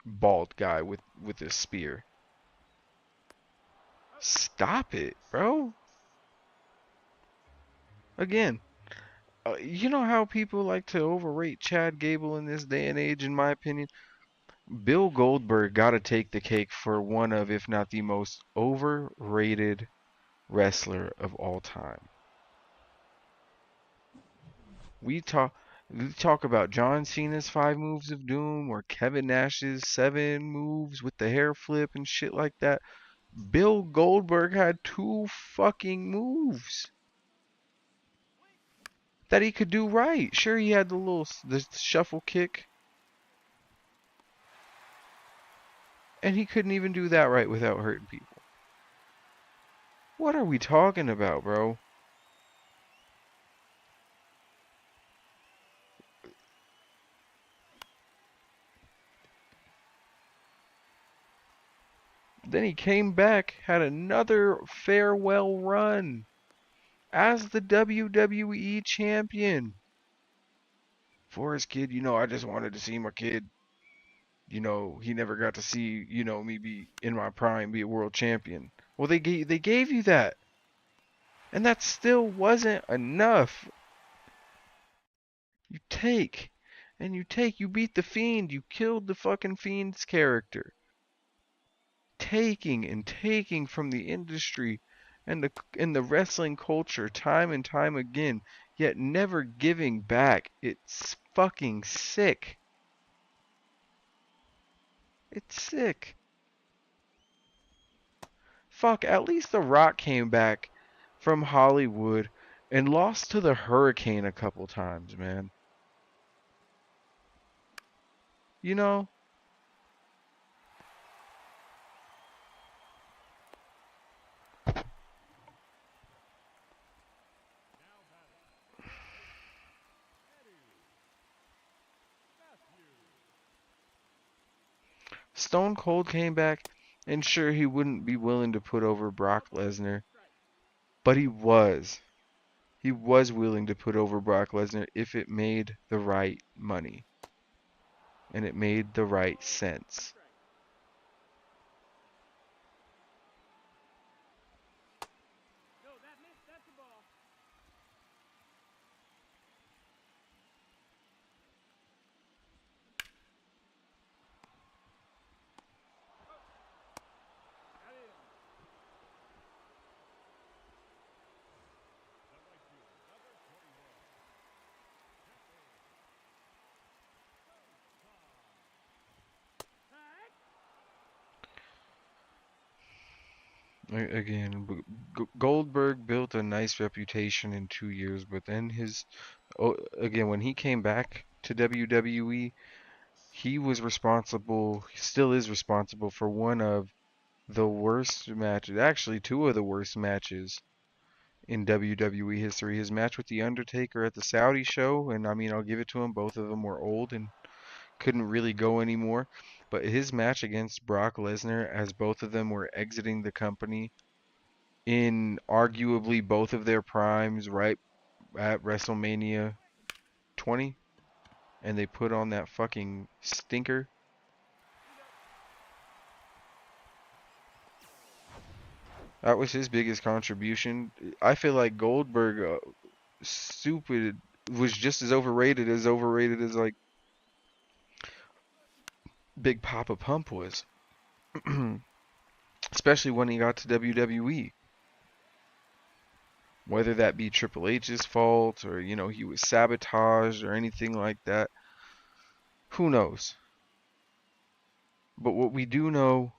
bald guy with a spear." Stop it, bro. Again, you know how people like to overrate Chad Gable in this day and age, in my opinion? Bill Goldberg got to take the cake for one of, if not the most overrated wrestler of all time. We talk about John Cena's 5 moves of doom or Kevin Nash's 7 moves with the hair flip and shit like that. Bill Goldberg had 2 fucking moves that he could do right. Sure, he had the shuffle kick, and he couldn't even do that right without hurting people. What are we talking about, bro? Then he came back, had another farewell run as the WWE champion. For his kid, I just wanted to see my kid. He never got to see, me be in my prime, be a world champion. Well, they gave you that, and that still wasn't enough. You take, and you take. You beat the Fiend. You killed the fucking Fiend's character. Taking and taking from the industry and the wrestling culture time and time again, yet never giving back. It's fucking sick. It's sick. Fuck, at least The Rock came back from Hollywood and lost to the Hurricane a couple times, man. You know, Stone Cold came back, and sure, he wouldn't be willing to put over Brock Lesnar, but he was. He was willing to put over Brock Lesnar if it made the right money and it made the right sense. Again, Goldberg built a nice reputation in 2 years, but then again, when he came back to WWE, he was responsible, he still is responsible for one of the worst matches, actually two of the worst matches in WWE history. His match with The Undertaker at the Saudi show, and I mean, I'll give it to him, both of them were old and couldn't really go anymore. But his match against Brock Lesnar, as both of them were exiting the company in arguably both of their primes, right at WrestleMania 20, and they put on that fucking stinker. That was his biggest contribution. I feel like Goldberg, stupid, was just as overrated as like Big Papa Pump was, especially when he got to WWE. Whether that be Triple H's fault or, he was sabotaged or anything like that, who knows? But what we do know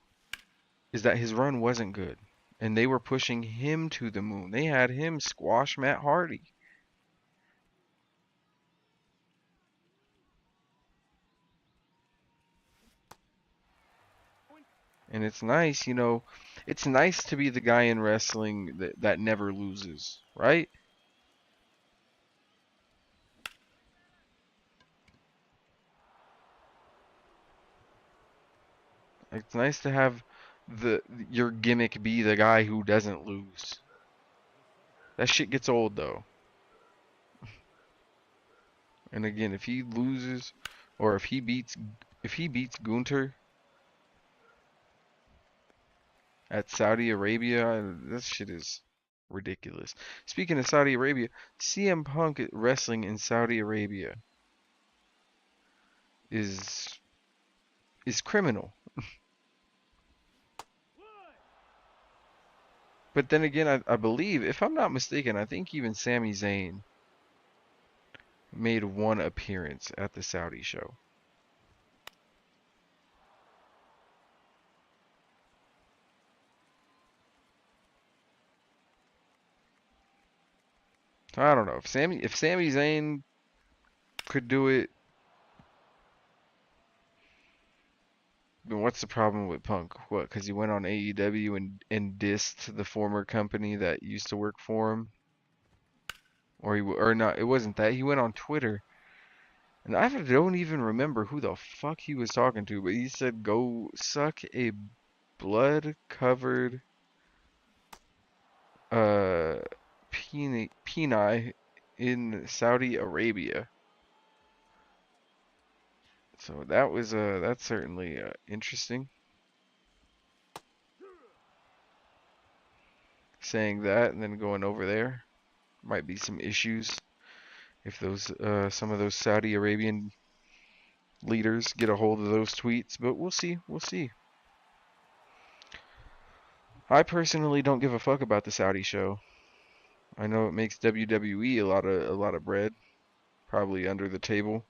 is that his run wasn't good. And they were pushing him to the moon. They had him squash Matt Hardy. And it's nice, it's nice to be the guy in wrestling that never loses, right? It's nice to have your gimmick be the guy who doesn't lose. That shit gets old though. And again, if he loses or if he beats Gunter at Saudi Arabia, that shit is ridiculous. Speaking of Saudi Arabia, CM Punk wrestling in Saudi Arabia is is criminal. But then again, I believe, if I'm not mistaken, I think even Sami Zayn made one appearance at the Saudi show. So I don't know if Sami Zayn could do it, then what's the problem with Punk? What? Because he went on AEW and dissed the former company that used to work for him, or not? It wasn't that he went on Twitter, and I don't even remember who the fuck he was talking to, but he said, "Go suck a blood-covered uh peni in Saudi Arabia." So that's certainly interesting, saying that and then going over there. Might be some issues if those some of those Saudi Arabian leaders get a hold of those tweets, but we'll see. We'll see. I personally don't give a fuck about the Saudi show. I know it makes WWE a lot of bread, probably under the table.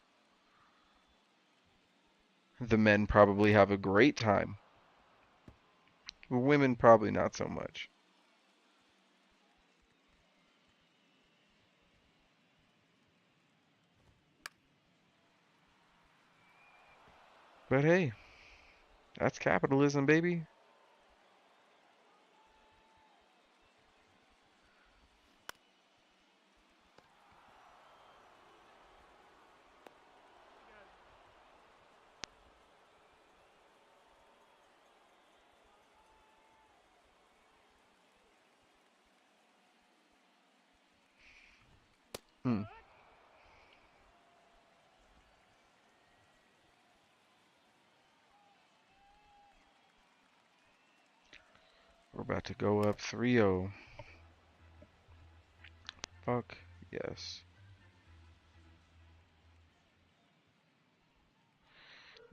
The men probably have a great time. Women probably not so much. But hey, that's capitalism, baby. Hmm. We're about to go up 3-0. Fuck yes.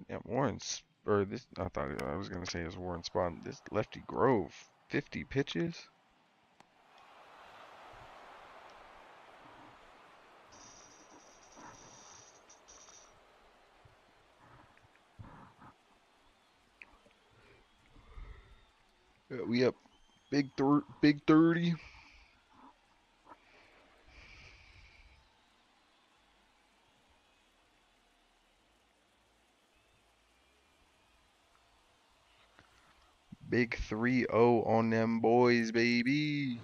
Yeah, Warren's or this. I thought I was gonna say it's Warren Spahn. This Lefty Grove, 50 pitches. We up big 30. Big 3-0 on them boys, baby.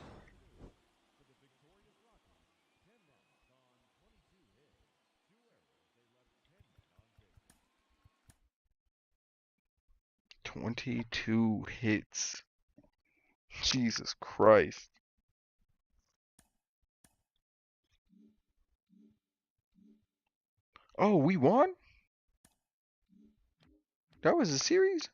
22 hits. Jesus Christ. Oh, we won? That was a series?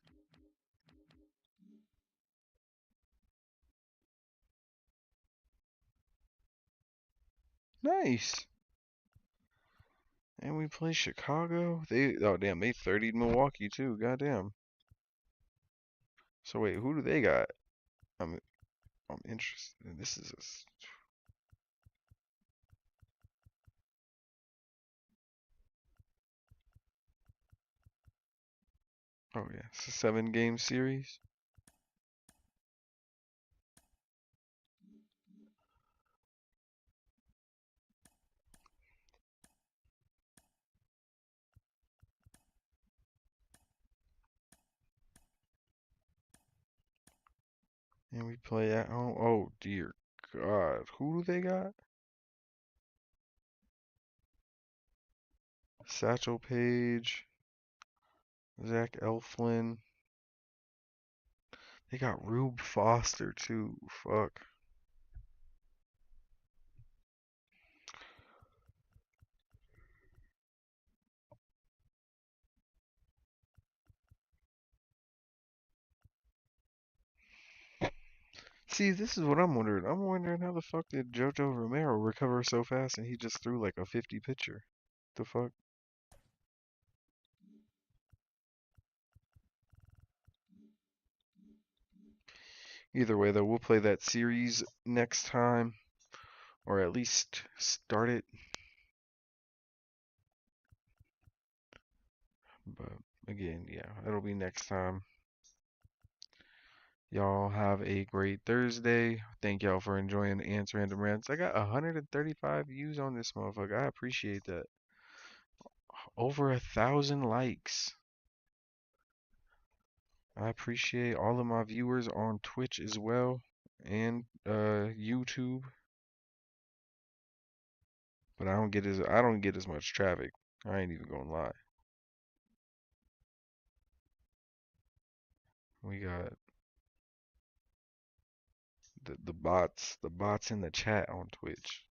Nice. And we play Chicago. Oh damn, they 30'd Milwaukee too. Goddamn. So wait, who do they got? I'm I'm interested. This is Oh yeah, it's a 7 game series. And we play at home. Oh dear God, who do they got? Satchel Paige, Zach Elflin. They got Rube Foster too. Fuck. See, this is what I'm wondering. I'm wondering how the fuck did Jojo Romero recover so fast and he just threw like a 50 pitcher? The fuck? Either way, though, we'll play that series next time, or at least start it. But again, yeah, it'll be next time. Y'all have a great Thursday. Thank y'all for enjoying the Ants Random Rants. I got 135 views on this motherfucker. I appreciate that. Over 1,000 likes. I appreciate all of my viewers on Twitch as well and YouTube. But I don't get as much traffic. I ain't even gonna lie. We got the bots in the chat on Twitch.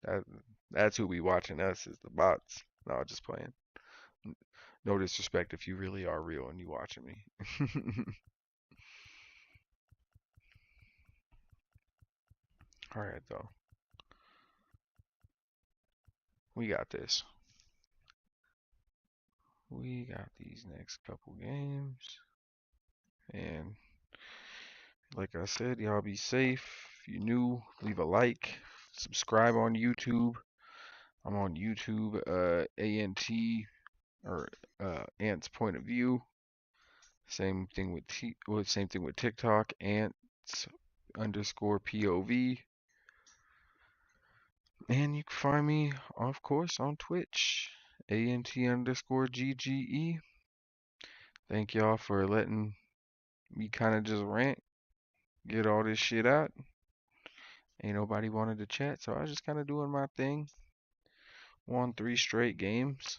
That that's who be watching us is the bots. No, just playing. No disrespect if you really are real and you watching me. All right though. We got this. We got these next couple games. And like I said, y'all be safe. If you're new, leave a like. Subscribe on YouTube. I'm on YouTube, ANT or Ant's Point of View. Same thing with same thing with TikTok, Ants underscore POV. And you can find me, of course, on Twitch, ANT underscore GGE. Thank y'all for letting me kind of just rant, get all this shit out. Ain't nobody wanted to chat, so I was just kind of doing my thing. Won 3 straight games.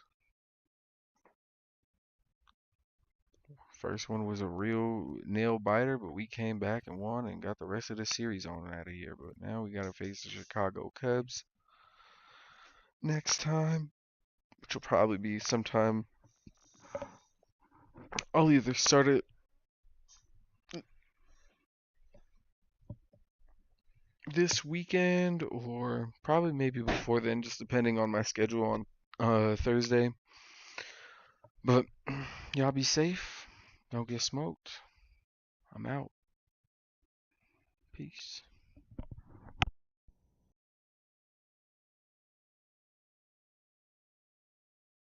First one was a real nail biter, but we came back and won and got the rest of the series on out of here. But now we got to face the Chicago Cubs next time, which will probably be sometime. I'll either start it this weekend or probably maybe before then, just depending on my schedule on Thursday. But y'all be safe. Don't get smoked. I'm out. Peace.